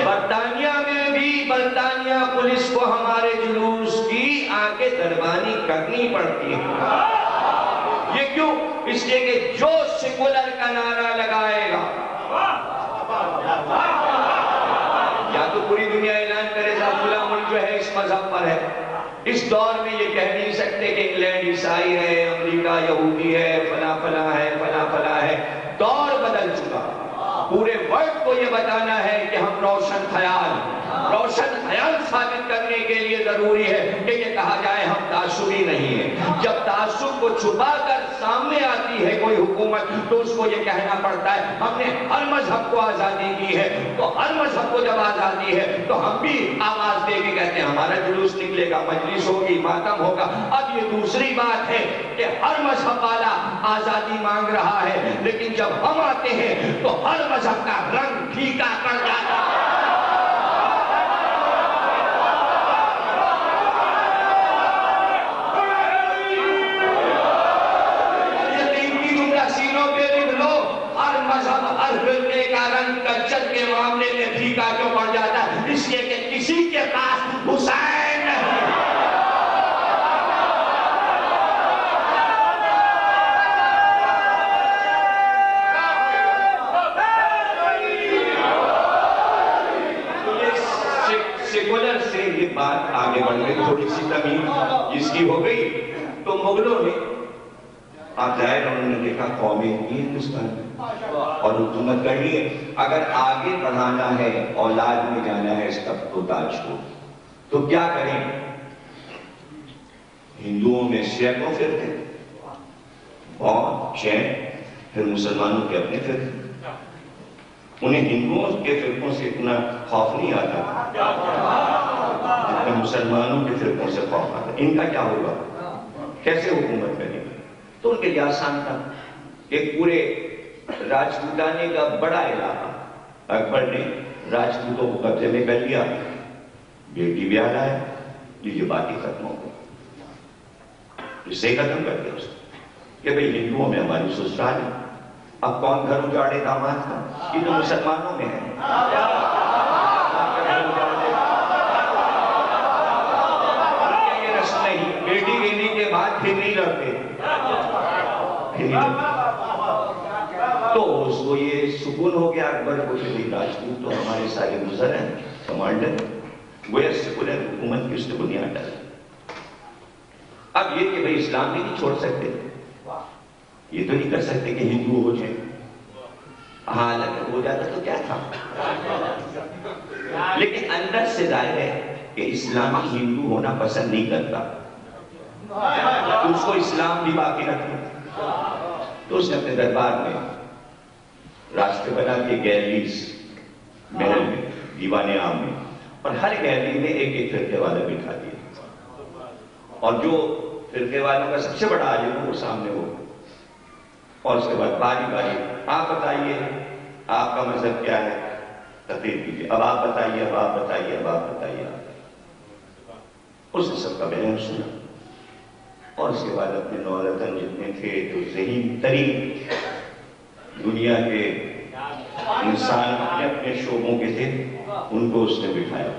برطانیہ میں بھی برطانیہ پولیس کو ہمارے جلوس کی آنکھیں دربانی کرنی پڑتی ہے. یہ کیوں؟ اس لیے کہ جو سیکولر کا نعرہ لگائے گا یا تو پوری دنیا اعلان کرے گا فلاں ملک جو ہے اس مذہب پر ہے. اس دور میں یہ کہہ نہیں سکتے کہ انگلینڈ عیسائی ہے، امریکہ یہودی ہے، فلاں فلاں ہے، فلاں فلاں ہے. دور بدل چکا. پورے ورلڈ کو یہ بتانا ہے کہ ہم روشن خیال ثابت کرنے کے لیے ضروری ہے کہ یہ کہا جائے ہم تعصبی نہیں ہیں. جب تعصب کو چھپا کر سامنے آتی ہے کوئی حکومت تو اس کو یہ کہنا پڑتا ہے ہم نے ہر مذہب کو آزادی کی ہے. تو ہر مذہب کو جب آزادی ہے تو ہم بھی آواز دے کے کہتے ہیں ہمارا جلوس نکلے گا، مجلس ہوگی، ماتم ہوگا. اب یہ دوسری بات ہے کہ ہر مذہب والا آزادی مانگ رہا ہے، لیکن جب ہم آتے ہیں تو ہر مذہب کا رنگ پھیکا پڑ جاتا ہے. کلچر کے معاملے میں پھیکا کیوں پڑ جاتا ہے؟ اس لیے کہ کسی کے پاس حسین نہیں. سے یہ بات آگے بڑھ گئی، تھوڑی سی تمیز اس کی ہو گئی تو مغلوں نے آپ ظاہر انہوں نے دیکھا قومیں یہ ہندوستان اور حکومت کرنی ہے، اگر آگے بڑھانا ہے اولاد میں جانا ہے اس تخت و تاج کو تو کیا کریں؟ ہندوؤں میں سینکڑوں فرقے، اور شین، پھر مسلمانوں کے اپنے فرقے، انہیں ہندوؤں کے فرقوں سے اتنا خوف نہیں آتا جتنا مسلمانوں کے فرقوں سے خوف آتا۔ ان کا کیا ہوگا، کیسے حکومت کریں گے؟ تو ان کے لیے آسان تھا، ایک پورے راجپوتانے کا بڑا علاقہ اکبر نے راجپوتوں کو قبضے میں کر لیا، بیٹی بیاہ لایا، یہ بات ہی ختم ہو گئی، اسے ختم کر دیا اس نے کہ بھئی ہندوؤں میں ہماری سسرال ہے، اب کون گھر اجاڑے داماد کا، یہ تو مسلمانوں میں ہے۔ یہ رسم نہیں، بیٹی لینے کے بعد پھر نہیں لڑتے، تو اس کو یہ سکون ہو گیا اکبر کو کہ راجپوت تو ہمارے سارے گزر ہیں، کمانڈر گویا سیکولر حکومت کی اس نے بنیاد ڈالی۔ اب یہ کہ بھئی اسلام بھی نہیں چھوڑ سکتے، یہ تو نہیں کر سکتے کہ ہندو ہو جائیں، ہاں اگر ہو جاتا تو کیا تھا، لیکن اندر سے ظاہر ہے کہ اسلامی ہندو ہونا پسند نہیں کرتا، تو اس کو اسلام بھی باقی رکھنا، تو اس نے اپنے دربار میں راستے بنا کے گیلریز محل میں، دیوان عام میں، اور ہر گیلری میں ایک ایک فرقے والا بٹھا دیا، اور جو فرقے والوں کا سب سے بڑا عالم ہو وہ سامنے ہو، اور اس کے بعد باری باری آپ بتائیے آپ کا مذہب کیا ہے، تقریر کیجیے، اب آپ بتائیے، اب آپ بتائیے، اب آپ بتائیے۔ اس نے سب کا بیان سنا، اور اس کے بعد اپنے نورتن جتنے تھے جو ذہین ترین دنیا کے انسان اپنے اپنے شعبوں کے تھے ان کو اس نے بٹھایا،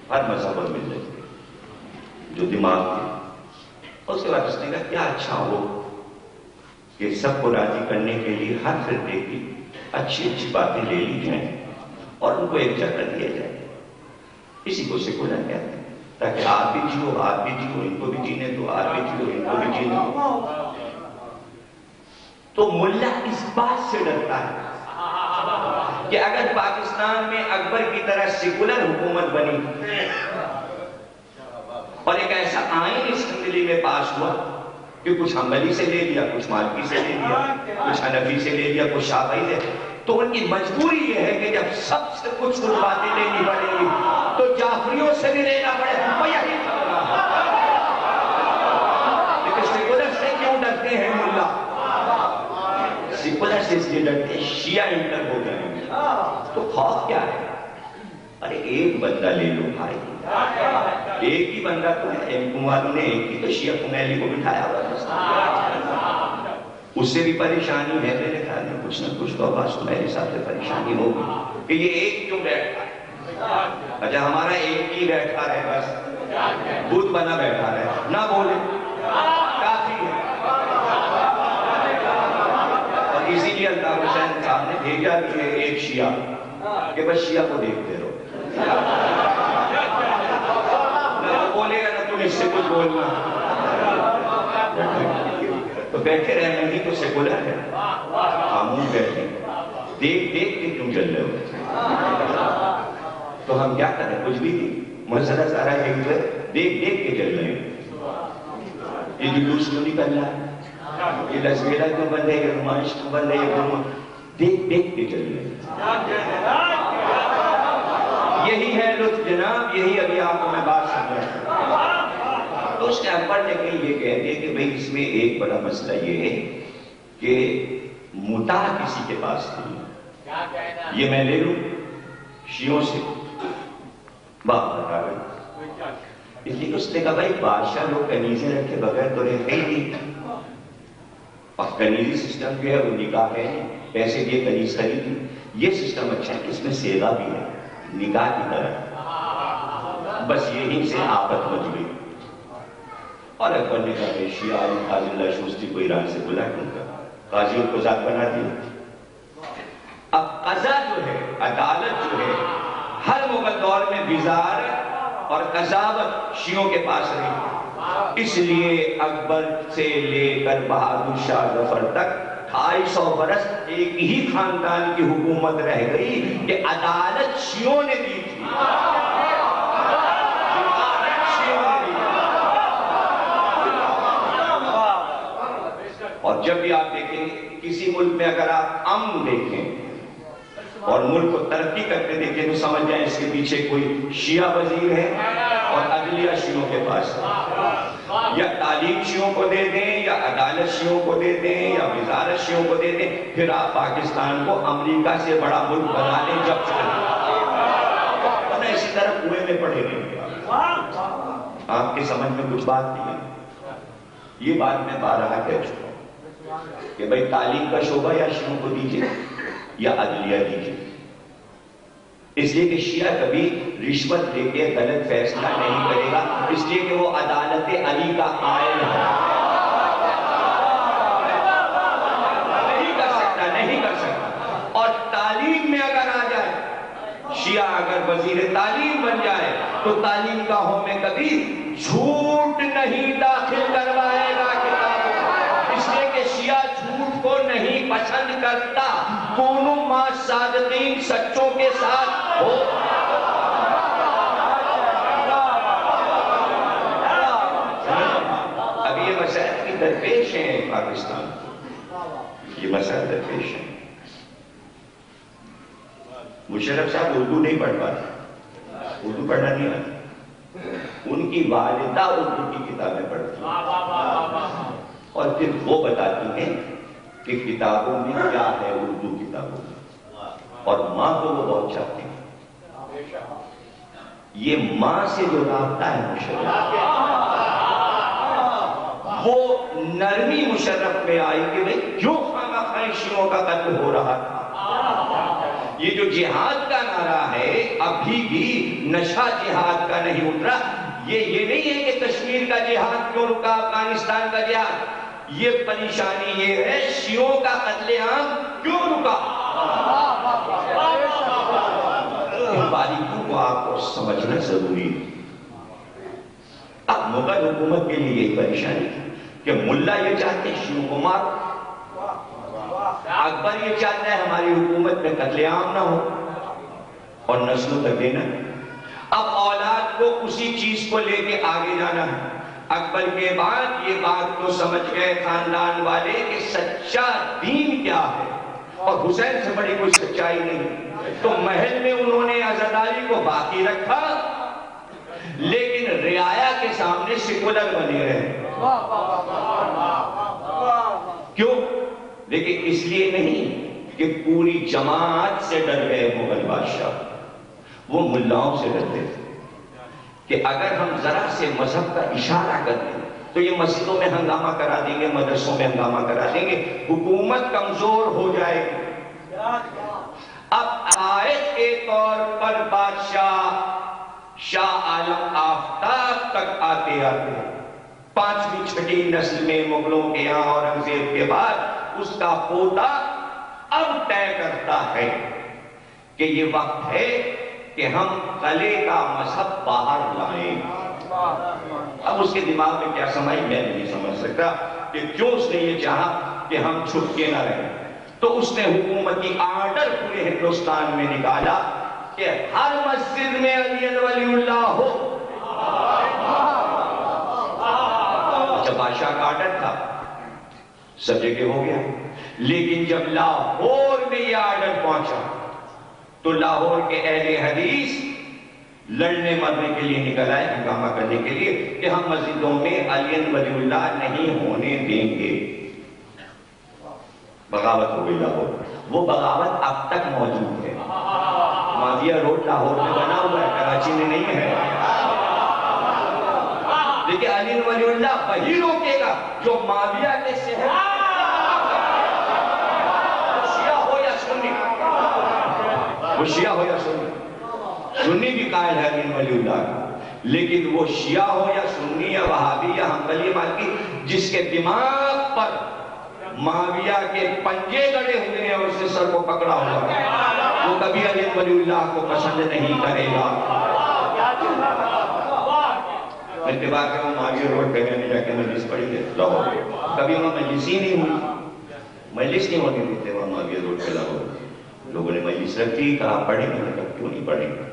ہر مذہب اور ملت کے جو دماغ تھے، اور اس کے بعد اس نے کہا کیا اچھا ہو کہ سب کو راضی کرنے کے لیے ہر فرقے کی اچھی اچھی باتیں لے لی جائیں اور ان کو ایک جگہ دیا جائے، اسی کو سیکولر کہتے ہیں، تاکہ آپ بھی جیو، آپ بھی جیو، ان کو بھی جینے دو، آپ بھی جیو، ان کو بھی جینے دو۔ تو ملا اس بات سے ڈرتا ہے کہ اگر پاکستان میں اکبر کی طرح سیکولر حکومت بنی اور ایک ایسا آئین اس اسمبلی میں پاس ہوا کہ کچھ حنبلی سے لے لیا، کچھ مالکی سے لے لیا، کچھ حنفی سے لے لیا، کچھ شافعی سے، تو ان کی مجبوری یہ ہے کہ جب سب سے کچھ باتیں لینی پڑیں گی تو جعفریوں سے بھی لینا پڑے گا، یہی چل رہا ہے۔ لیکن سیکولر سے کیوں ڈرتے ہیں ملا؟ سیکولر سے اس لیے ڈرتے ہیں شیعہ انٹر ہو جائیں گے، تو خوف کیا ہے؟ ارے ایک بندہ لے لو بھائی، ایک ہی بندہ تو ہے، والوں نے ایک ہی تو شیعہ کمیلی کو بٹھایا ہوا، اس سے بھی پریشانی ہے میرے خیال میں، کچھ نہ کچھ تو عباس کمیلی صاحب سے پریشانی ہوگی کہ یہ ایک کیوں بیٹھا ہے؟ اچھا ہمارا ایک ہی بیٹھا ہے، بس بت بنا بیٹھا ہے، نہ بولے کافی ہے، اور اسی لیے الطاف حسین صاحب نے بھیجا کہ ایک شیعہ کہ بس شیعہ کو دیکھتے رہو، بولے گا نا تم اس سے کچھ بولنا، تو بیٹھے رہنا ہی تو سیکولر ہے، خاموش بیٹھے دیکھ دیکھ کے کیوں چل رہے ہو؟ تو ہم کیا کریں، کچھ بھی نہیں، مسئلہ سارا ایک ہے، دیکھ دیکھ کے چل رہے ہیں، یہ جلوس کیوں نکل رہا ہے، یہ لسگیلا کیوں بند ہے، یہ نمائش کیوں بند ہے، یہ دیکھ دیکھ کے چل رہے ہیں۔ یہی ہے لطف جناب، یہی ابھی آپ کو میں بات سمجھ رہا ہوں۔ تو اس نے اکبر نے کہیں یہ کہہ دیا کہ بھئی اس میں ایک بڑا مسئلہ یہ ہے کہ متاع کسی کے پاس نہیں، یہ میں لے لوں شیعوں سے، باپ بتا گئی، اس لیے اس نے کہا بھائی بادشاہ لوگ کنیزیں رکھے بغیر تو رہتے ہی نہیں، اور کنیزی سسٹم جو ہے وہ نکاح ہے، پیسے دیے کنیز خریدی، یہ سسٹم اچھا ہے کہ اس میں سیغہ بھی ہے نکاح کی طرح، بس یہیں سے آفت مچ گئی، اور اکبر نے کہا کہ شیعہ علی قاضی اللہ شوستی کو ایران سے بلا کیوں کر، قاضیوں کو ذات بنا دیا۔ اب قضا جو ہے، عدالت جو ہے، ہر مغل دور میں بیزار اور قضاوت شیعوں کے پاس رہی. اس لیے اکبر سے لے کر بہادر شاہ ظفر تک 250 برس ایک ہی خاندان کی حکومت رہ گئی کہ عدالت شیعوں نے دی تھی. اور جب بھی آپ دیکھیں کسی ملک میں اگر آپ امن دیکھیں اور ملک کو ترقی کرتے دیکھیں تو سمجھ جائیں اس کے پیچھے کوئی شیعہ وزیر ہے اور عدلیہ شیعوں کے پاس ہے. یا تعلیم شیعوں کو دے دیں یا عدالت شیعوں کو دے دیں یا وزارت شیعوں کو دے دیں, پھر آپ پاکستان کو امریکہ سے بڑا ملک بنا لیں جب ورنہ اسی طرح کنویں میں پڑے رہیں. آپ کے سمجھ میں کچھ بات نہیں ہے. یہ بات میں بارہا کہہ چکا ہوں کہ بھئی تعلیم کا شعبہ یا شیعوں کو دیجئے یا عدلیہ دیجئے. اس لیے کہ شیعہ کبھی رشوت لے کے غلط فیصلہ نہیں کرے گا, اس لیے کہ وہ عدالت علی کا قائل ہے. نہیں کر سکتا. اور تعلیم میں اگر آ جائے, شیعہ اگر وزیر تعلیم بن جائے تو تعلیم گاہوں میں کبھی جھوٹ نہیں داخل کروائے گا کتابوں. اس لیے کہ شیعہ جھوٹ کو نہیں پسند کرتا. کونوا مع صادقین, سچوں کے ساتھ ہو. اب یہ مسائل کی درپیش ہیں پاکستان, یہ مسائل درپیش ہیں. مشرف صاحب اردو نہیں پڑھ پاتے, اردو پڑھنا نہیں آتا. ان کی والدہ اردو کی کتابیں پڑھتی ہیں اور پھر وہ بتاتی ہیں کہ کتابوں میں کیا ہے اردو کتابوں میں, اور ماں کو وہ بہت چاہتے ہیں. یہ ماں سے جو رابطہ ہے مشرف, وہ نرمی مشرف میں آئی کہ بھئی کیوں خواہ شیعوں کا قتل ہو رہا تھا. یہ جو جہاد کا نعرہ ہے ابھی بھی نشہ جہاد کا نہیں اترا. یہ نہیں ہے کہ کشمیر کا جہاد کیوں رکا, افغانستان کا جہاد. یہ پریشانی یہ ہے شیعوں کا قتل عام کیوں رکا. ان باریکیوں کو آپ کو سمجھنا ضروری ہے. اب مغل حکومت کے لیے یہی پریشانی تھی کہ ملا یہ چاہتے ہیں شیعوں کو مارو, اکبر یہ چاہتا ہے ہماری حکومت میں قتل عام نہ ہو اور نسلوں تک دینا. اب اولاد کو اسی چیز کو لے کے آگے جانا ہے. اکبر کے بعد یہ بات تو سمجھ گئے خاندان والے کہ سچا دین کیا ہے, اور حسین سے بڑی کوئی سچائی نہیں. تو محل میں انہوں نے عزاداری کو باقی رکھا لیکن رعایا کے سامنے سیکولر بنے رہے. کیوں؟ لیکن اس لیے نہیں کہ پوری جماعت سے ڈر گئے مغل بادشاہ, وہ ملاؤں سے ڈرتے تھے کہ اگر ہم ذرا سے مذہب کا اشارہ کر دیں تو یہ مسجدوں میں ہنگامہ کرا دیں گے, مدرسوں میں ہنگامہ کرا دیں گے, حکومت کمزور ہو جائے گی. اب آیت کے طور پر بادشاہ شاہ عالم آفتاب تک آتے آتے 5ویں 6ٹھی نسل میں مغلوں کے یہاں اورنگزیب کے بعد اس کا پوتا اب طے کرتا ہے کہ یہ وقت ہے کہ ہم قلعے کا مذہب باہر لائیں. اب اس کے دماغ میں کیا سمائی میں نہیں سمجھ سکتا کہ کیوں اس نے یہ چاہا کہ ہم چھپ کے نہ رہیں. تو اس نے حکومتی آرڈر پورے ہندوستان میں نکالا کہ ہر مسجد میں علی ولی اللہ ہو. اچھا, بادشاہ کا آرڈر تھا, سب جگہ ہو گیا, لیکن جب لاہور میں یہ آرڈر پہنچا تو لاہور کے اہل حدیث لڑنے مرنے کے لیے نکل آئے, ہنگامہ کرنے کے لیے کہ ہم مسجدوں میں علی ولی اللہ نہیں ہونے دیں گے. بغاوت ہو گئی لاہور. وہ بغاوت اب تک موجود ہے. ماویہ روڈ لاہور میں بنا ہوا ہے, کراچی میں نہیں ہے. لیکن علی ولی اللہ وہی روکے گا جو ماویہ کے شہر, شیعہ ہو یا سنی, وہ شیعہ ہو یا سنی, سنی بھی قائل ہے علی ولی اللہ کا, لیکن وہ شیعہ ہو یا سنی یا وہابی یا حنبلی مالکی جس کے دماغ پر معاویہ کے پنجے گڑے ہوئے ہیں اور اس نے سر کو پکڑا ہوا ہے, وہ کبھی علی ولی اللہ کو پسند نہیں کرے گا. اتفاق ہے وہ معاویہ روڈ پہ میں نے جا کے مجلس پڑھی ہے لاہور میں. کبھی وہاں مجلس ہی نہیں ہوئی, مجلس نہیں ہونے دیتے وہاں معاویہ روڈ پہ لاہور. لوگوں نے مجلس رکھی, کہا پڑھیں گے, میں نے کہا کیوں نہیں پڑھیں گے,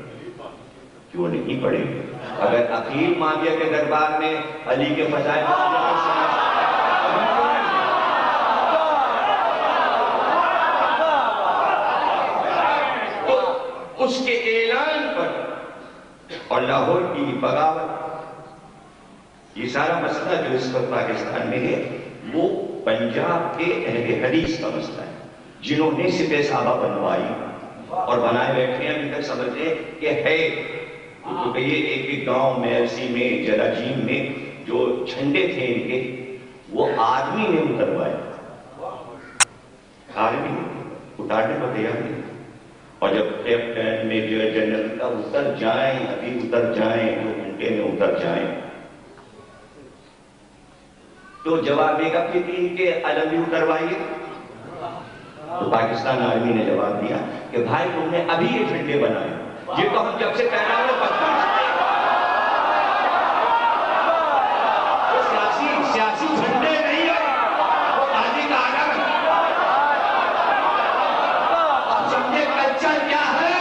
کیوں نہیں پڑھیں گے. اگر عقیل معاویہ کے دربار میں علی کے فضائل تو اس کے اعلان پر اور لاہور کی بغاوت, یہ سارا مسئلہ جو اس وقت پاکستان میں ہے وہ پنجاب کے اہل حدیث کا مسئلہ ہے, جنہوں نے سپہ صحابہ بنوائی اور بنائے بیٹھے ہیں. ابھی تک سمجھتے کہ ہے تو کہیے ایک ایک گاؤں میں ایسی میں جراجیم میں جو جھنڈے تھے ان کے وہ آدمی نے اتروائے, آدمی اتارنے کو تیار نہیں. اور جب کیپٹن میجر جنرل کا اتر جائیں, ابھی اتر جائیں, 2 گھنٹے میں اتر جائیں, تو جواب دے گا کہ ان کے علم بھی اتروائیے. تو پاکستان آرمی نے جواب دیا کہ بھائی تم نے ابھی یہ جھنڈے بنائے, یہ تو ہم جب سے پہنا ہوئے سیاسی جھنڈے نہیں ہے, وہ آدمی کا آگا آپ سمجھے کلچر کیا ہے,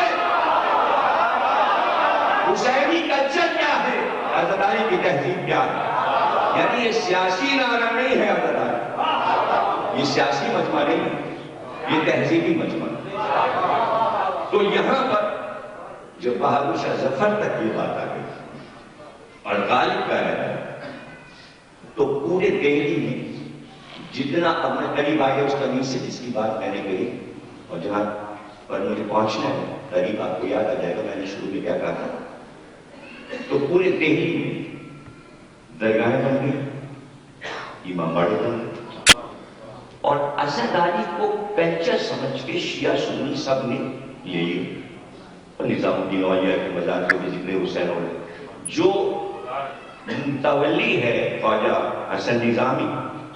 حسینی کلچر کیا ہے, عزاداری کی تہذیب کیا ہے. یعنی یہ سیاسی نعرہ نہیں ہے عزاداری, یہ سیاسی مجمع نہیں ہے, یہ تہذیبی مجمع. تو یہاں پر جب بہادر شاہ ظفر تک یہ بات آ گئی اور غالب کا ہے تو پورے دہلی میں جتنا اب میں قریب آ گیا اس قریب سے جس کی بات میں نے کہی اور جہاں پر مجھے پہنچنا ہے قریب آپ کو یاد آ جائے گا میں نے شروع میں کیا کہا تھا. تو پورے دہلی میں درگاہیں بن گئی, امام باڑے بن گئے, اور عزاداری کو پہچا سمجھ کے شیعہ سنی سب نے لے لی. نظام الدین اولیاء کے مزار کے بھی ذکر حسین ہو رہے, جو متولی ہے خواجہ حسن نظامی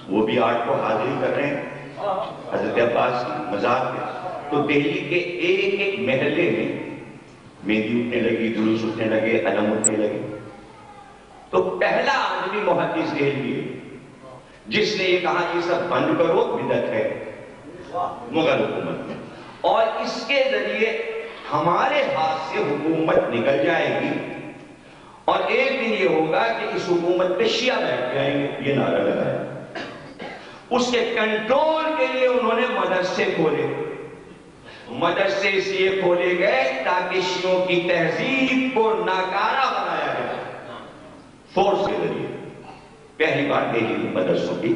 وہ بھی آٹھ کو حاضری کر رہے ہیں حضرت عباس کی مزار پہ. تو دہلی کے ایک ایک محلے میں مہندی اٹھنے لگی, جلوس اٹھنے لگے, علم اٹھنے لگے. تو پہلا آدمی محدث دہلوی ہے جس نے یہ کہا یہ سب بند کرو, بدعت ہے مغل حکومت میں, اور اس کے ذریعے ہمارے ہاتھ سے حکومت نکل جائے گی اور ایک دن یہ ہوگا کہ اس حکومت پہ شیعہ بیٹھ جائیں گے. یہ نعرہ لگایا. اس کے کنٹرول کے لیے انہوں نے مدرسے کھولے. مدرسے اس لیے کھولے گئے تاکہ شیعوں کی تہذیب کو ناکارہ بنایا گیا فورس کے ذریعے. پہلی بار دہلی میں مدرسوں کی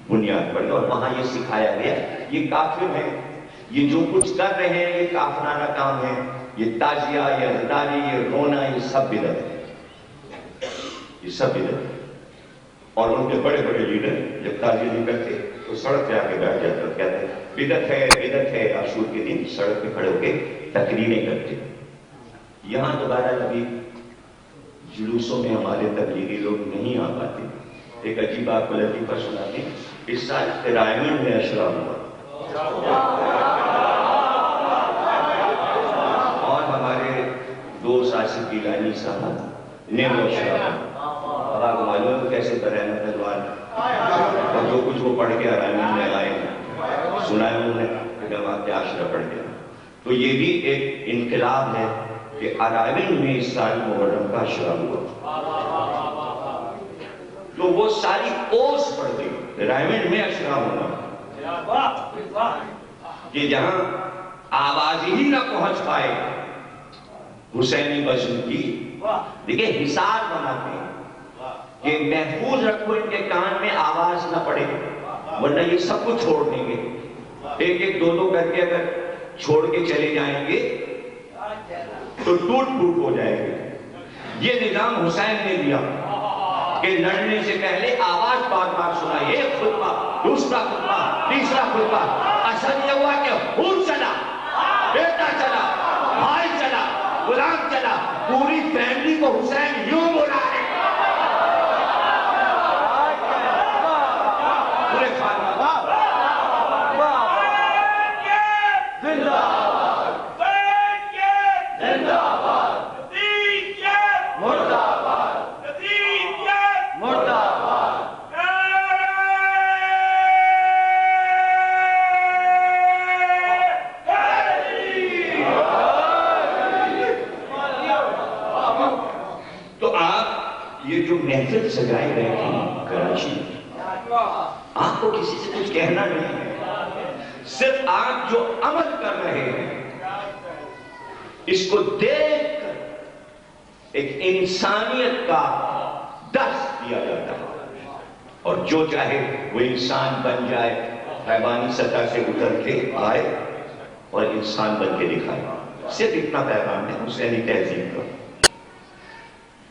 بنیاد پڑی اور وہاں یہ سکھایا گیا یہ کافر ہے, یہ جو کچھ کر رہے ہیں یہ کافرانہ کام ہے, یہ تازیہ, یہ عزاداری, یہ رونا, یہ سب بدعت ہے, یہ سب بدعت ہے. اور ان کے بڑے بڑے لیڈر جب تازیہ نہیں کرتے تو سڑک پہ آ کے بیٹھ جاتے اور کہتے ہیں بدعت ہے, بدعت ہے. عاشور کے دن سڑک پہ کھڑے ہو کے تقریریں کرتے. یہاں دوبارہ ابھی جلوسوں میں ہمارے تبلیغی لوگ نہیں آ پاتے. ایک عجیب آپ کو لطیفہ سناتے ہیں. اس سال رائمنڈ میں اشرا ہوا اور ہمارے دوست آصف گیلانی صاحب نے وہ اشرا ہوا. اب آپ کو معلوم ہے کیسے برہنہ تلوار اور جو کچھ وہ پڑھ کے رائمنڈ میں آئے سنا ہے انہوں نے کہ جماعت کے عاشرہ پڑھ گیا. تو یہ بھی ایک انقلاب ہے کہ رائمنڈ میں اس سال محرم کا اشرا ہوا. تو وہ ساری اوس پڑ گئی رائمنڈ میں اشرا ہونا کہ جہاں آواز ہی نہ پہنچ پائے حسینی بزم کی. دیکھیں حصار بناتے ہیں کہ محفوظ رکھو ان کے کان میں آواز نہ پڑے ورنہ یہ سب کچھ چھوڑ دیں گے. ایک ایک دو دو کر کے اگر چھوڑ کے چلے جائیں گے تو ٹوٹ پھوٹ ہو جائے گا. یہ نظام حسین نے دیا کہ لڑنے سے پہلے آواز بار بار سنائے. ایک خطبہ, دوسرا خطبہ, تیسرا خطبہ. اثر یہ ہوا کہ خون چلا, بیٹا چلا, بھائی چلا, غلام چلا, پوری فیملی کو حسین یوں بلا رہے پورے خاندان. یہ جو محفل سجائے گئے تھے کراچی، آپ کو کسی سے کچھ کہنا نہیں ہے، صرف آپ جو عمل کر رہے ہیں اس کو دیکھ کر ایک انسانیت کا درس دیا جاتا ہے، اور جو چاہے وہ انسان بن جائے، حیوانی سطح سے اتر کے آئے اور انسان بن کے دکھائے۔ صرف اتنا پیغام ہے حسینی تہذیب کا۔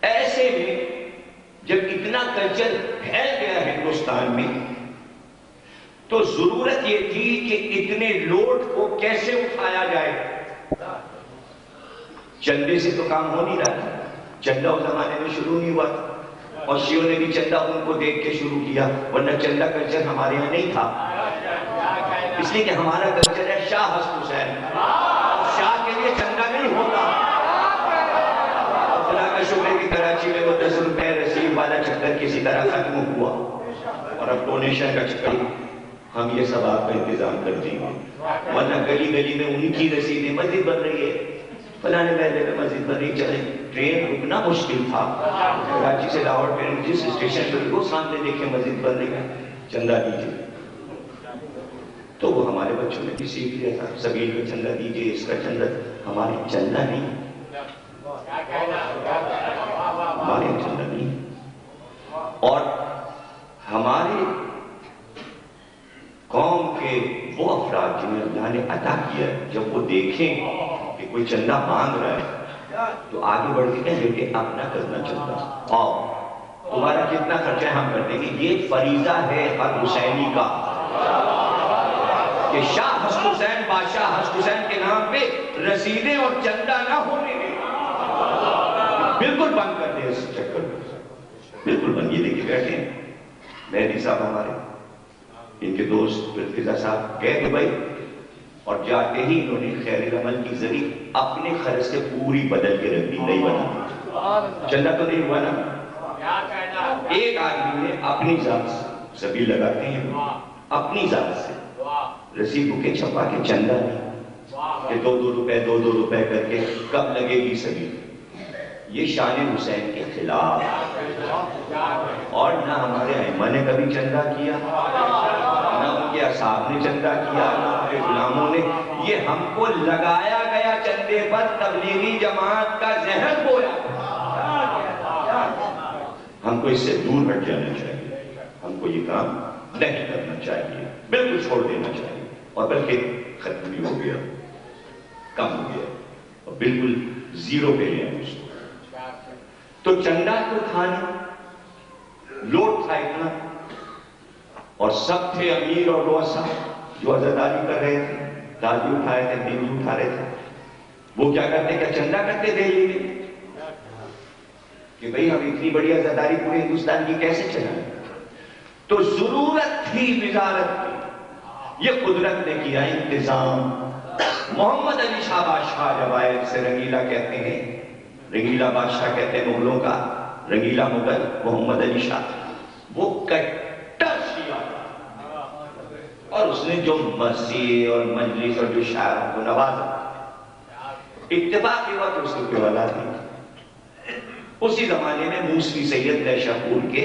ایسے میں جب اتنا کلچر پھیل گیا ہندوستان میں تو ضرورت یہ تھی کہ اتنے لوڈ کو کیسے اٹھایا جائے۔ چندے سے تو کام ہو نہیں رہا تھا، چندہ اس زمانے میں شروع نہیں ہوا تھا، اور شیعوں نے بھی چندہ ان کو دیکھ کے شروع کیا، ورنہ چندہ کلچر ہمارے یہاں نہیں تھا، اس لیے کہ ہمارا کلچر ہے شاہ حسن حسین، شاہ کے لیے چندہ نہیں ہوتا۔ خدا کا شکر ہے کہ کراچی میں وہ 10 روپے رسید والا چکر کسی طرح ختم ہوا، اور اب ڈونیشن کا چکر ہم یہ سب آپ کا انتظام کر دیں گے، ورنہ گلی گلی میں ان کی رسیدیں مسجد بن رہی ہے، فلانے محلے میں مسجد بن رہی، چلے ٹرین رکنا مشکل تھا، کراچی سے لاہور میں جس اسٹیشن پر وہ سامنے دیکھیں مسجد بن رہی ہے، چندہ دیجیے۔ تو وہ ہمارے بچوں نے بھی سیکھ لیا تھا، سبیل کا چندہ دیجیے، اس کا چندہ، ہمارے چندہ نہیں، ہمارے چندہ نہیں۔ اور ہمارے قوم کے وہ افراد جنہیں اللہ نے عطا کیا، جب وہ دیکھیں کہ کوئی چندہ مانگ رہا ہے تو آگے بڑھ کے کہیں کہ اپنا کرنا چاہتا، اور تمہارا کتنا خرچہ ہم کر دیں گے۔ یہ فریضہ ہے ہر حسینی کا کہ شاہ حسن حسین، بادشاہ حسن حسین کے نام پہ رسیدیں اور چندہ نہ ہونے دیں، بالکل بند کر دیں اس چکر کو، بالکل بند۔ یہ دیکھے بیٹھے ہیں مہدی صاحب ہمارے، ان کے دوست مرتضیٰ صاحب گئے دبئی، اور جاتے ہی انہوں نے خیر عمل کی ذریعے اپنے خرچ سے پوری بدل کے رکھ دی، نہیں بنا، چندہ تو نہیں ہوا نا۔ ایک آدمی نے اپنی ذات سے، سبیل لگاتے ہیں اپنی ذات سے رسید بکے چھپا کے چندہ نہیں، کہ 2 روپے کر کے کب لگے گی سبیل۔ یہ شان حسین کے خلاف، اور نہ ہمارے ائمہ نے کبھی چندہ کیا، نہ ان کے اصحاب نے چندہ کیا، نہ ان کے غلاموں نے۔ یہ ہم کو لگایا گیا چندے پر، تبلیغی جماعت کا زہر بویا۔ ہم کو اس سے دور ہٹ جانا چاہیے، ہم کو یہ کام نہیں کرنا چاہیے، بالکل چھوڑ دینا چاہیے، اور بلکہ ختم بھی ہو گیا، کم ہو گیا، اور بالکل زیرو پہ لیا اس کو۔ تو چندہ تو تھا نہیں، لوٹ تھا اتنا، اور سب تھے امیر اور رؤسا جو عزاداری کر رہے تھے، تاجی اٹھائے تھے، بیوی اٹھا رہے تھے، وہ کیا کرتے، کیا چندہ کرتے دہلی میں کہ بھئی ہم اتنی بڑی عزاداری پورے ہندوستان کی کیسے چلائیں۔ تو ضرورت تھی وزارت کی، یہ قدرت نے کیا انتظام۔ محمد علی شاہ بادشاہ جب آئے، سے رنگیلا کہتے ہیں، رنگیلا بادشاہ کہتے ہیں مغلوں کا، رنگیلا مغل محمد علی شاہ، وہ کٹر شیعہ، اور اس نے جو مسیح اور مجلس اور جو شاعروں کو نوازا، اتفاق ہوا کہ اس کو اولاد نہیں۔ اسی زمانے میں موسوی سید نیشا پور کے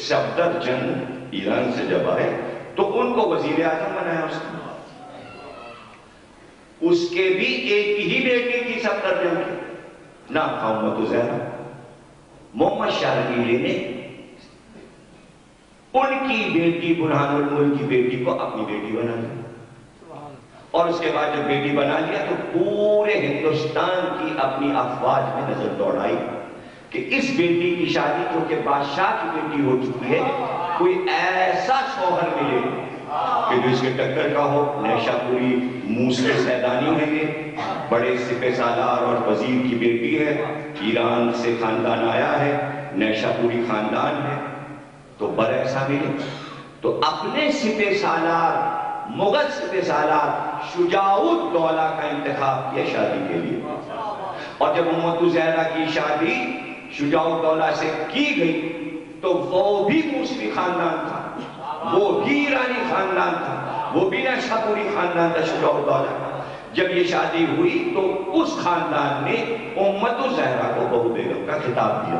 صفدر جنگ ایران سے جب آئے تو ان کو وزیر اعظم بنایا اس نے۔ اس کے بھی ایک ہی بیٹی تھی صفدر جنگ کی، نام تھا امت زہرا۔ محمد شاہ رنگیلے نے ان کی بیٹی برہان الملک کی بیٹی کو اپنی بیٹی بنا لیا، اور اس کے بعد جب بیٹی بنا لیا تو پورے ہندوستان کی اپنی افواج میں نظر دوڑائی کہ اس بیٹی کی شادی جو کہ بادشاہ کی بیٹی ہو چکی ہے، کوئی ایسا شوہر ملے کہ جو اس کے ٹکر کا ہو۔ نیشا پوری موسوی سیدانی ہے، یہ بڑے سپہ سالار اور وزیر کی بیٹی ہے، ایران سے خاندان آیا ہے، نیشا پوری خاندان ہے، تو بر ایسا ملے تو اپنے سپہ سالار، مغل سپہ سالار شجاع الدولہ کا انتخاب کیا شادی کے لیے۔ اور جب امت زہرا کی شادی شجاع الدولہ سے کی گئی تو وہ بھی موسوی خاندان تھا، وہ بھی ایرانی خاندان تھا، وہ بھی نیشا پوری خاندان تھا شجاع الدولہ کا۔ جب یہ شادی ہوئی تو اس خاندان نے امت زہرا کو بہو بیگم کا خطاب دیا،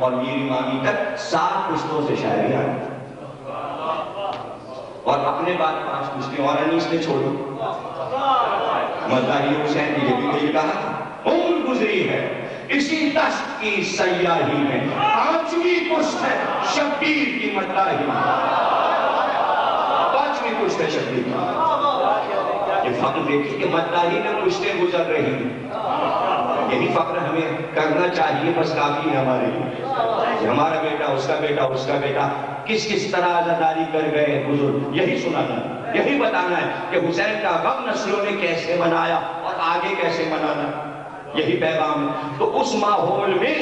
اور میر امامی تک 7 پشتوں سے شاعری آئی اور اپنے بعد 5 پشتیں اور انیس نے چھوڑی. مداحی حسین نے یہ بھی وہی کہا عمر گزری ہے اسی دشت کی سیاہی میں 5ویں پشت ہے شبیر کی مداحی. 5ویں پشت ہے شبیر کی. یہ فخر دیکھیں کہ مداحی میں پشتیں گزر رہی ہیں. یہی فخر ہمیں کرنا چاہیے، بس کافی ہے ہمارے لیے کہ ہمارا بیٹا، اس کا بیٹا، اس کا بیٹا کس کس طرح عزاداری کر گئے بزرگ. یہی سنانا ہے، یہی بتانا ہے کہ حسین کا غم نسلوں نے کیسے منایا اور آگے کیسے منانا، یہی پیغام ہے. تو اس ماحول میں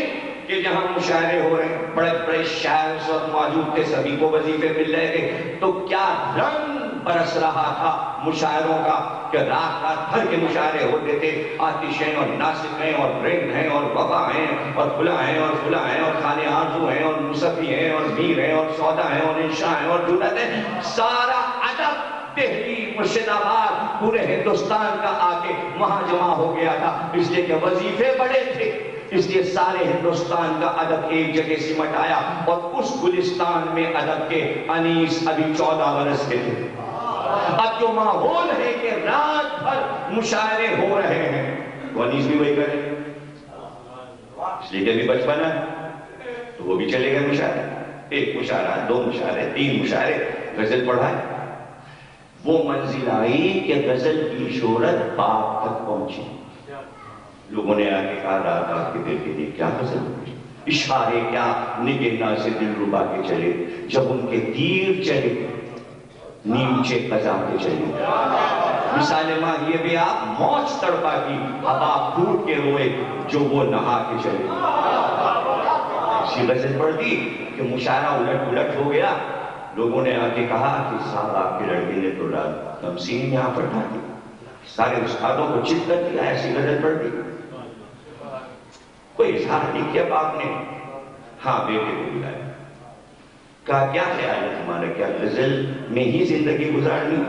کہ جہاں مشاعرے ہو رہے ہیں، بڑے بڑے شاعر اس وقت موجود تھے، سبھی کو وظیفے مل رہے تھے، تو کیا رنگ برس رہا تھا مشاعروں کا کہ رات رات بھر کے مشاعرے ہوتے تھے. آتشیں اور ناصف ہیں اور رنگ ہیں اور وفا ہیں اور فلاں ہیں اور فلاں ہیں اور خانے آرزو ہیں اور مصفی ہیں اور میر ہیں اور سودا ہیں اور انشاء ہیں اور جولت ہیں. سارا ادب دہلی، مرشد آباد، پورے ہندوستان کا آ کے وہاں جمع ہو گیا تھا، اس لیے کہ وظیفے بڑے تھے، اس لیے سارے ہندوستان کا ادب ایک جگہ سمٹ آیا. اور اس گلستان میں ادب کے انیس ابھی 14 برس کے تھے. اب جو ماحول ہے کہ رات بھر مشاعرے ہو رہے ہیں، تو انیس بھی وہی کرے، اس لیے کہ ابھی بچپن ہے تو وہ بھی چلے گئے مشاعرے. 1 مشاعرہ، 2 مشاعرے، 3 مشاعرے، غزل پڑھائے. وہ منزل آئی کہ غزل کی شہرت باپ تک پہنچی. لوگوں نے آگے کہا رات آپ کے دل کے لیے کیا غزل ہوئی، اشارے کیا نگہنا سے دل ربا کے چلے، جب ان کے تیر چلے نیمچے قضا کے چلے. مثال ماں یہ بھی آپ موج تڑپا کی ہوا پھوٹ کے روئے جو وہ نہا کے چلے. اسی غزل پڑھ دی کہ مشاعرہ الٹ پلٹ ہو گیا. لوگوں نے آ کے کہا کہ صاحب آپ کے لڑکے نے تو رات تمثیل یہاں پر ڈھا دی، سارے استادوں کو چت کر دیا، ایسی غزل پڑھ دی. کوئی اظہار نہیں کیا باپ نے. ہاں بیٹے کو بلایا، کہا کیا خیال ہے تمہارا، کیا غزل میں ہی زندگی گزارنی،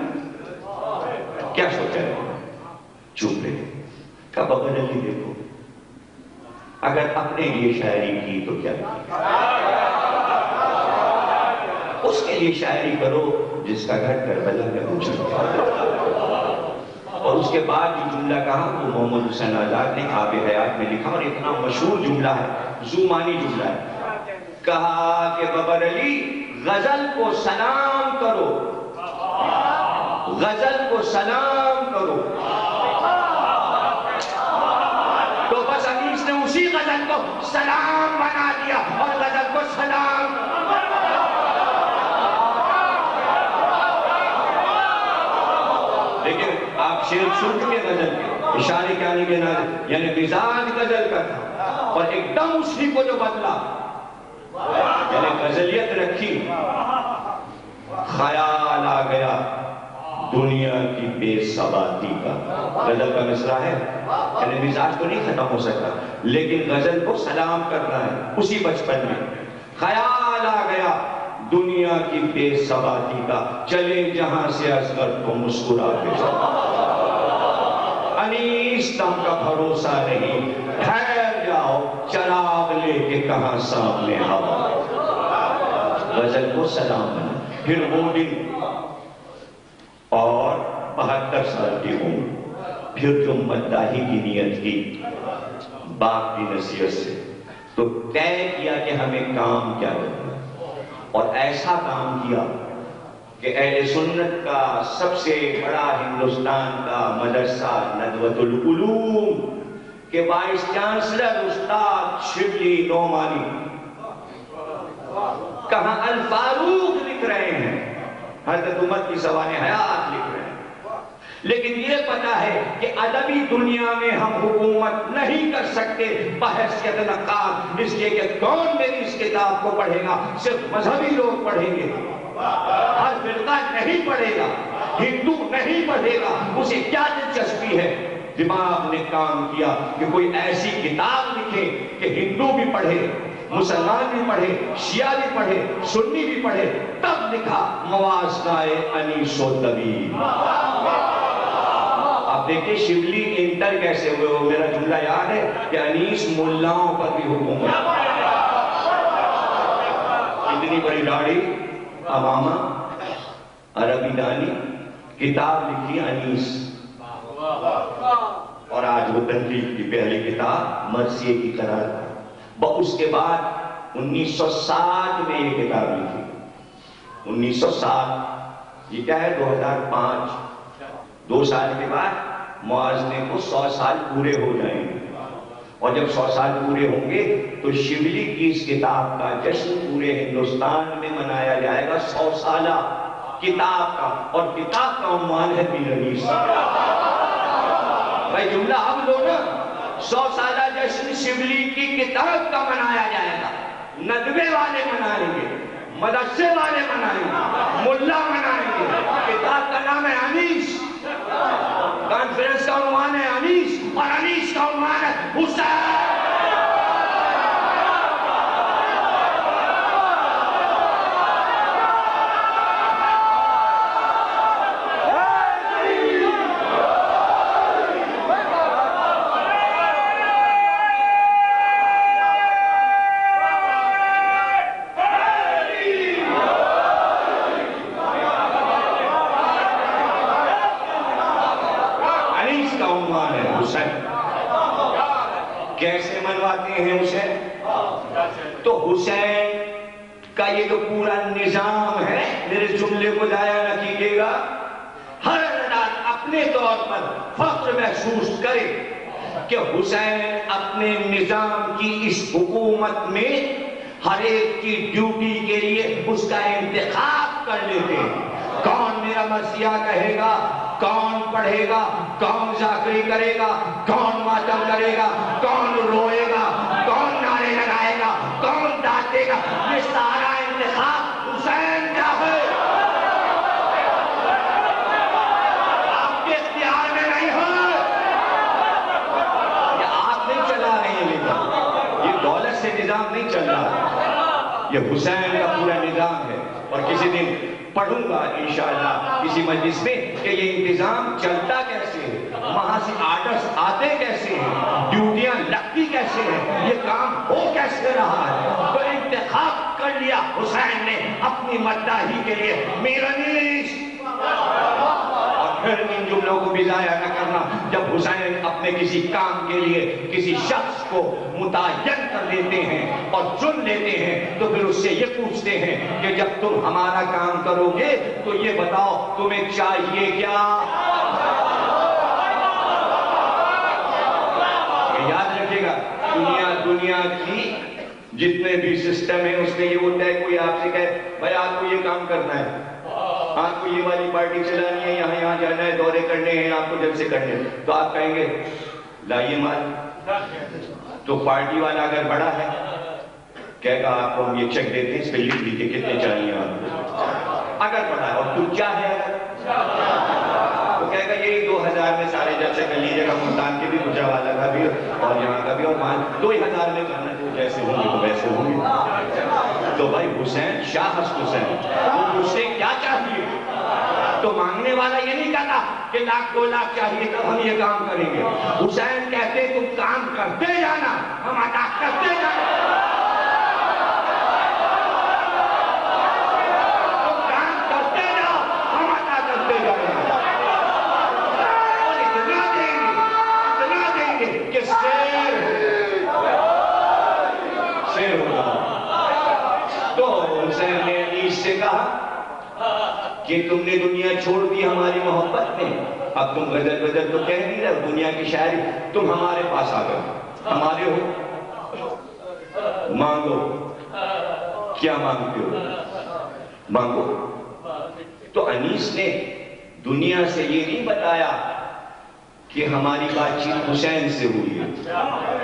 کیا سوچا ہے؟ چپ رہے. کہا بابا جلدی دیکھو، اگر اپنے لیے شاعری کی تو کیا اس کے لیے شاعری کرو جس کا گھر کربلا میں اجڑ. اور اس کے بعد جو جملہ کہا وہ محمد حسین آزاد نے آب حیات میں لکھا، اور اتنا مشہور جملہ ہے، زومانی جملہ ہے. کہا کہ ببر علی غزل کو سلام کرو، غزل کو سلام کرو. تو بس انیس نے اسی غزل کو سلام بنا دیا اور غزل کو سلام. لیکن آپ شیر سن کے غزل کے اشارے کیا نہیں بنا، یعنی مزاج غزل کا تھا، اور ایک دم اسی کو جو بدلا، یعنی غزلیت رکھی، خیال آ گیا دنیا کی بے ثباتی کا. غزل کا مصرع ہے، یعنی مزاج تو نہیں ختم ہو سکتا لیکن غزل کو سلام کرنا ہے. اسی بچپن میں خیال آ گیا دنیا کی بے ثباتی کا، چلے جہاں سے اصغر تو مسکرا کے چلا. انیس دم کا بھروسہ نہیں، ٹھہر جاؤ چراغ لے کے کہاں سامنے ہوا. غزل کو سلام بنا. پھر وہ دن اور 72 سال کی عمر، پھر جو مداحی کی نیت کی باپ کی نصیحت سے، تو طے کیا کہ ہمیں کام کیا کرنا، اور ایسا کام کیا کہ اہل سنت کا سب سے بڑا ہندوستان کا مدرسہ ندوۃ العلوم کے وائس چانسلر استاد شبلی نعمانی کہاں الفاروق لکھ رہے ہیں، حضرت عمر کی سوانح حیات لکھ رہے ہیں. لیکن یہ پتا ہے کہ ادبی دنیا میں ہم حکومت نہیں کر سکتے بحیثیت نقاد، اس لیے کہ کون میری اس کتاب کو پڑھے گا؟ صرف مذہبی لوگ پڑھیں گے، ہر فرقہ نہیں پڑھے گا، ہندو نہیں پڑھے گا. اسے کیا دلچسپی ہے؟ دماغ نے کام کیا کہ کوئی ایسی کتاب لکھے کہ ہندو بھی پڑھے، مسلمان بھی پڑھے، شیعہ بھی پڑھے، سنی بھی پڑھے. تب لکھا موازنۂ انیس و طویل. آپ دیکھیں شبلی انٹر کیسے ہوئے. وہ میرا جملہ یاد ہے کہ انیس ملاؤں پر بھی حکومت. اتنی بڑی داڑھی، عوامہ، عربی دانی، کتاب لکھی انیس، اور آج وہ تحقیق کی پہلی کتاب مرثیے کی قرار۔ اس کے بعد 1960 میں یہ کتاب لکھی، 1960، یہ کیا ہے 2005، 2 سال کے بعد موازنے کو 100 سال پورے ہو جائیں گے، اور جب 100 سال پورے ہوں گے تو شبلی کی اس کتاب کا جشن پورے ہندوستان میں منایا جائے گا، 100 سالہ کتاب کا، اور کتاب کا عنوان ہے دین انیس۔ بھائی جملہ اب لو نا، 100 سالہ جشن شبلی کی کتاب کا منایا جائے گا، ندوے والے منائیں گے، مدرسے والے منائیں گے، ملا منائیں گے، کتاب کا نام ہے انیس، کانفرنس کا عنوان ہے انیس، اور انیس کا عنوان ہے حسین۔ کیسے منواتے ہیں حسین؟ تو حسین کا یہ جو پورا نظام ہے، میرے جملے کو ضائع نہ کیجیے گا، ہر رات اپنے طور پر فخر محسوس کرے کہ حسین اپنے نظام کی اس حکومت میں ہر ایک کی ڈیوٹی کے لیے اس کا انتخاب کر لیتے ہیں۔ کون میرا مرثیہ کہے گا، کون پڑھے گا، کون ذاکری کرے گا، کون ماتم کرے گا، کون روئے گا، کون نعرے لگائے گا، کون ڈانٹے گا، یہ سارا انتخاب حسین کا ہے، آپ کے اختیار میں نہیں ہے۔ یہ آپ نہیں چلا رہے ہیں، لیکن یہ دولت سے نظام نہیں چل رہا، یہ حسین کا پورا نظام ہے۔ اور کسی دن پڑھوں گا انشاءاللہ کسی مجلس میں کہ یہ انتظام چلتا کیسے ہے، وہاں سے آرڈرز آتے کیسے ہیں، ڈیوٹیاں لگتی کیسے ہیں، یہ کام ہو کیسے رہا ہے۔ تو انتخاب کر لیا حسین نے اپنی مداحی کے لیے، میر انیس۔ اور پھر ان جملوں کو بھی ضائع نہ کرنا، جب حسین اپنے کسی کام کے لیے کسی شخص کو متعین کر لیتے ہیں اور چن لیتے ہیں تو پھر اس سے یہ پوچھتے ہیں کہ جب تم ہمارا کام کرو گے تو یہ بتاؤ تمہیں چاہیے کیا؟ یاد رکھیے گا، دنیا کی جتنے بھی سسٹم ہیں اس میں یہ ہوتا ہے، کوئی آپ سے کہے بھائی آپ کو یہ کام کرنا ہے، آپ کو یہ والی پارٹی چلانی ہے، یہاں جانا ہے، دورے کرنے ہیں، آپ کو جلسے کرنے ہیں، تو آپ کہیں گے لائیے مال۔ تو پارٹی والا اگر بڑا ہے کہے گا آپ کو ہم یہ چیک دیتے ہیں، اس پہ لکھ لیجیے کتنے چاہیے آپ کو۔ اگر بڑا ہے، اور تو کیا ہے تو کہے گا یہی 2000 میں سارے جلسے کر لیجیے گا، ملتان کے بھی، گجرانوالہ کا بھی اور یہاں کا بھی، اور 2000 میں کرنا جو جیسے ہوں گے تو ویسے ہوں گے۔ تو بھائی حسین، شاہ حسین، وہ مجھ سے کیا چاہیے؟ تو مانگنے والا یہ نہیں کہتا کہ 1,00,000 2,00,000 چاہیے تب ہم یہ کام کریں گے۔ حسین کہتے تم کام کرتے جانا، ہم ادا کرتے جانا، تم کام کرتے جاؤ، ہم ادا کرتے جانا، اور اتنا دیں گے کہ شیر ہوگا۔ تو حسین نے انیس سے کہا کہ تم نے دنیا چھوڑ دی ہماری محبت میں، اب تم غزل تو کہہ نہیں رہے، دنیا کی شاعری، تم ہمارے پاس آ گئے، ہمارے ہو، مانگو، کیا مانگتے ہو مانگو۔ تو انیس نے دنیا سے یہ نہیں بتایا کہ ہماری بات چیت حسین سے ہوئی ہے۔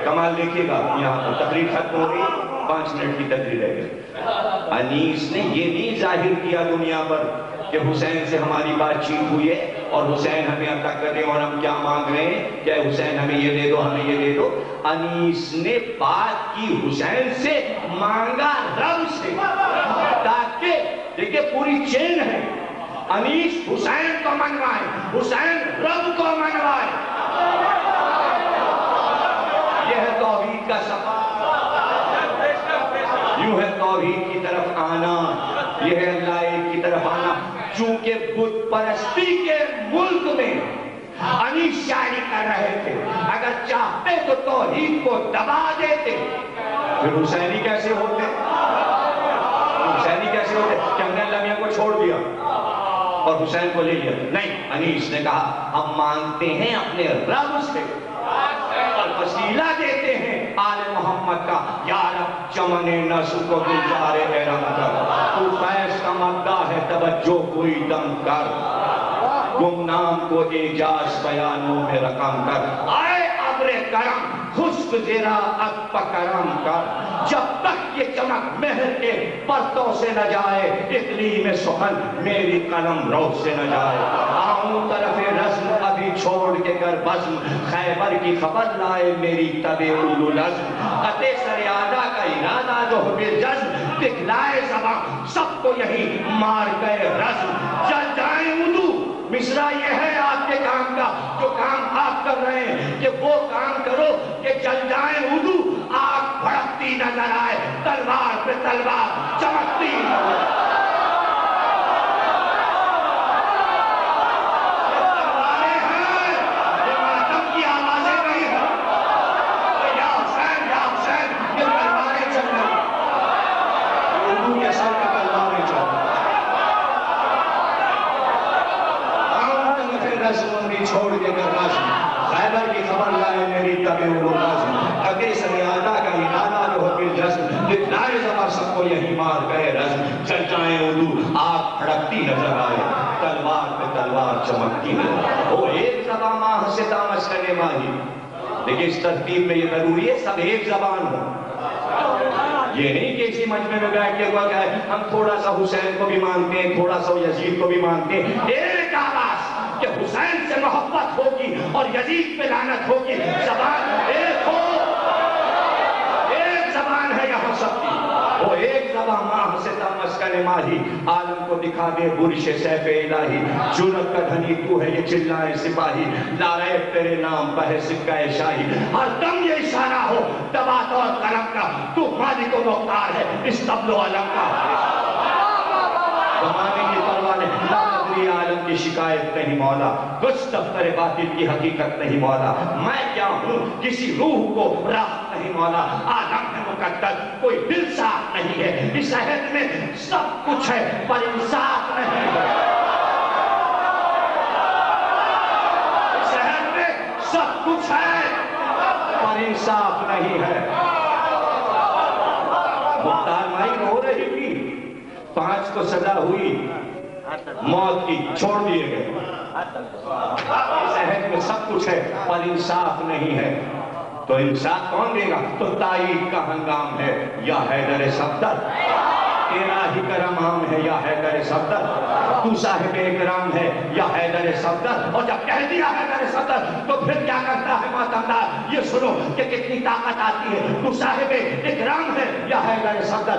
کمال دیکھیے گا، یہاں پر تقریر ختم ہو گئی، 5 منٹ کی تقریر رہ گئی۔ انیس نے یہ نہیں ظاہر کیا دنیا پر کہ حسین سے ہماری بات چیت ہوئی ہے اور حسین ہمیں عطا کر دے اور ہم کیا مانگ رہے ہیں، کیا حسین ہمیں یہ دے دو، ہمیں یہ دے دو۔ انیس نے بات کی حسین سے، مانگا رب سے، تاکہ دیکھیں پوری چین ہے، انیس حسین کو منوائے، حسین رب کو منوائے۔ یہ ہے توحید کا سفر، یوں ہے توحید کی طرف آنا۔ یہ ہے اللہ ایک کی طرف آنا. چونکہ بت پرستی کے ملک میں انیس شاعری کر رہے تھے، اگر چاہتے تو توحید کو دبا دیتے. پھر حسینی کیسے ہوتے؟ حسینی کیسے ہوتے کہ ہم نے اللہ میاں کو چھوڑ دیا اور حسین کو لے لیا؟ نہیں، انیس نے کہا ہم مانگتے ہیں اپنے رب سے اور وسیلہ دیتے ہیں آل محمد کا. یا رب چمن نسل کو گلزار احرام کر، تو فیض کا مدعا ہے توجہ کوئی دم کر، گمنام کو اعجاز بیانوں میں رقم کر. آئے ابر کرم خشک زراعت پکرم کر، جب تک یہ چمک مہر کے پرتوں سے نہ جائے اقلیم سخن میری قلم رو سے نہ جائے. آؤں طرف رزم ابھی چھوڑ کے گر بزم، خیبر کی خبر لائے میری طبع اولو لزم. قطع سریادہ کا ارادہ جو بالجزم، دکھلائے زباں سب کو یہی مار گئے رزم. جل جائیں اولو، مصرع یہ ہے آپ کے کام کا، جو کام آپ کر رہے ہیں کہ وہ کام کرو کہ جل جائیں اولو. آگ بھڑکتی نظر آئے، تلوار پہ تلوار چمکتی نظر آئے. چھوڑ کے گر بازم، خیبر کی خبر لائے میری طبع اولو لازم. قطع سریادہ کا ارادہ جو ہو بالجزم، دکھلائے زباں سب کو یہی مار گئے رزم. چل جائیں اولو، آگ بھڑکتی نظر آئے، تلوار پہ تلوار چمکتی نظر آئے. وہ ایک زباں ماہ سے تامش کرنے ماہی. لیکن اس ترتیب میں یہ ضروری ہے سب ایک زبان ہو. یہ نہیں کہ اسی مجمع میں بیٹھ کے ہوا کہ ہم تھوڑا سا حسین کو بھی مانتے ہیں، تھوڑا سا یزید کو بھی مانتے ہیں. ایک آواز کہ حسین سے محبت ہوگی اور یزید پہ لعنت ہوگی. زبان ایک ہو، ایک زبان ہے یہاں سب کی. وہ ایک زبان ماہ سے تمسکن ماہی، عالم کو دکھا دے برش سیف الہی. جرأت کا دھنی تو ہے یہ چلائے سپاہی، نعرہ تیرے نام پہ ہے سکہ شاہی. ہر دم یہ اشارہ ہو دبات اور قلم کا، تو مالک و مختار ہے اس طبل و علم کا. زمانے کی پروانے عالم کی شکایت نہیں مولا، کچھ دفتر باطل کی حقیقت نہیں مولا. میں کیا ہوں کسی روح کو راحت نہیں مولا. عالم ہے مقدر کوئی دل صاف نہیں ہے، اس عہد میں سب کچھ ہے پر انصاف نہیں ہے. اس عہد میں سب کچھ ہے پر انصاف نہیں ہے. مختار مائی رو رہی تھی، 5 کو سزا ہوئی موت کی، چھوڑ دیے گئے. اس عہد میں سب کچھ ہے پر انصاف نہیں ہے. تو انصاف کون دے گا؟ تو تائید کا ہنگام ہے یا حیدر صفدر. تیرا ہی کرم عام ہے یا حیدر صفدر. تو صاحب اکرام ہے یا حیدر صفدر. اور جب کہہ دیا حیدر صفدر تو پھر کیا کرتا ہے ماتمدار؟ یہ سنو کہ کتنی طاقت آتی ہے. تو صاحب اکرام ہے یا حیدر صفدر.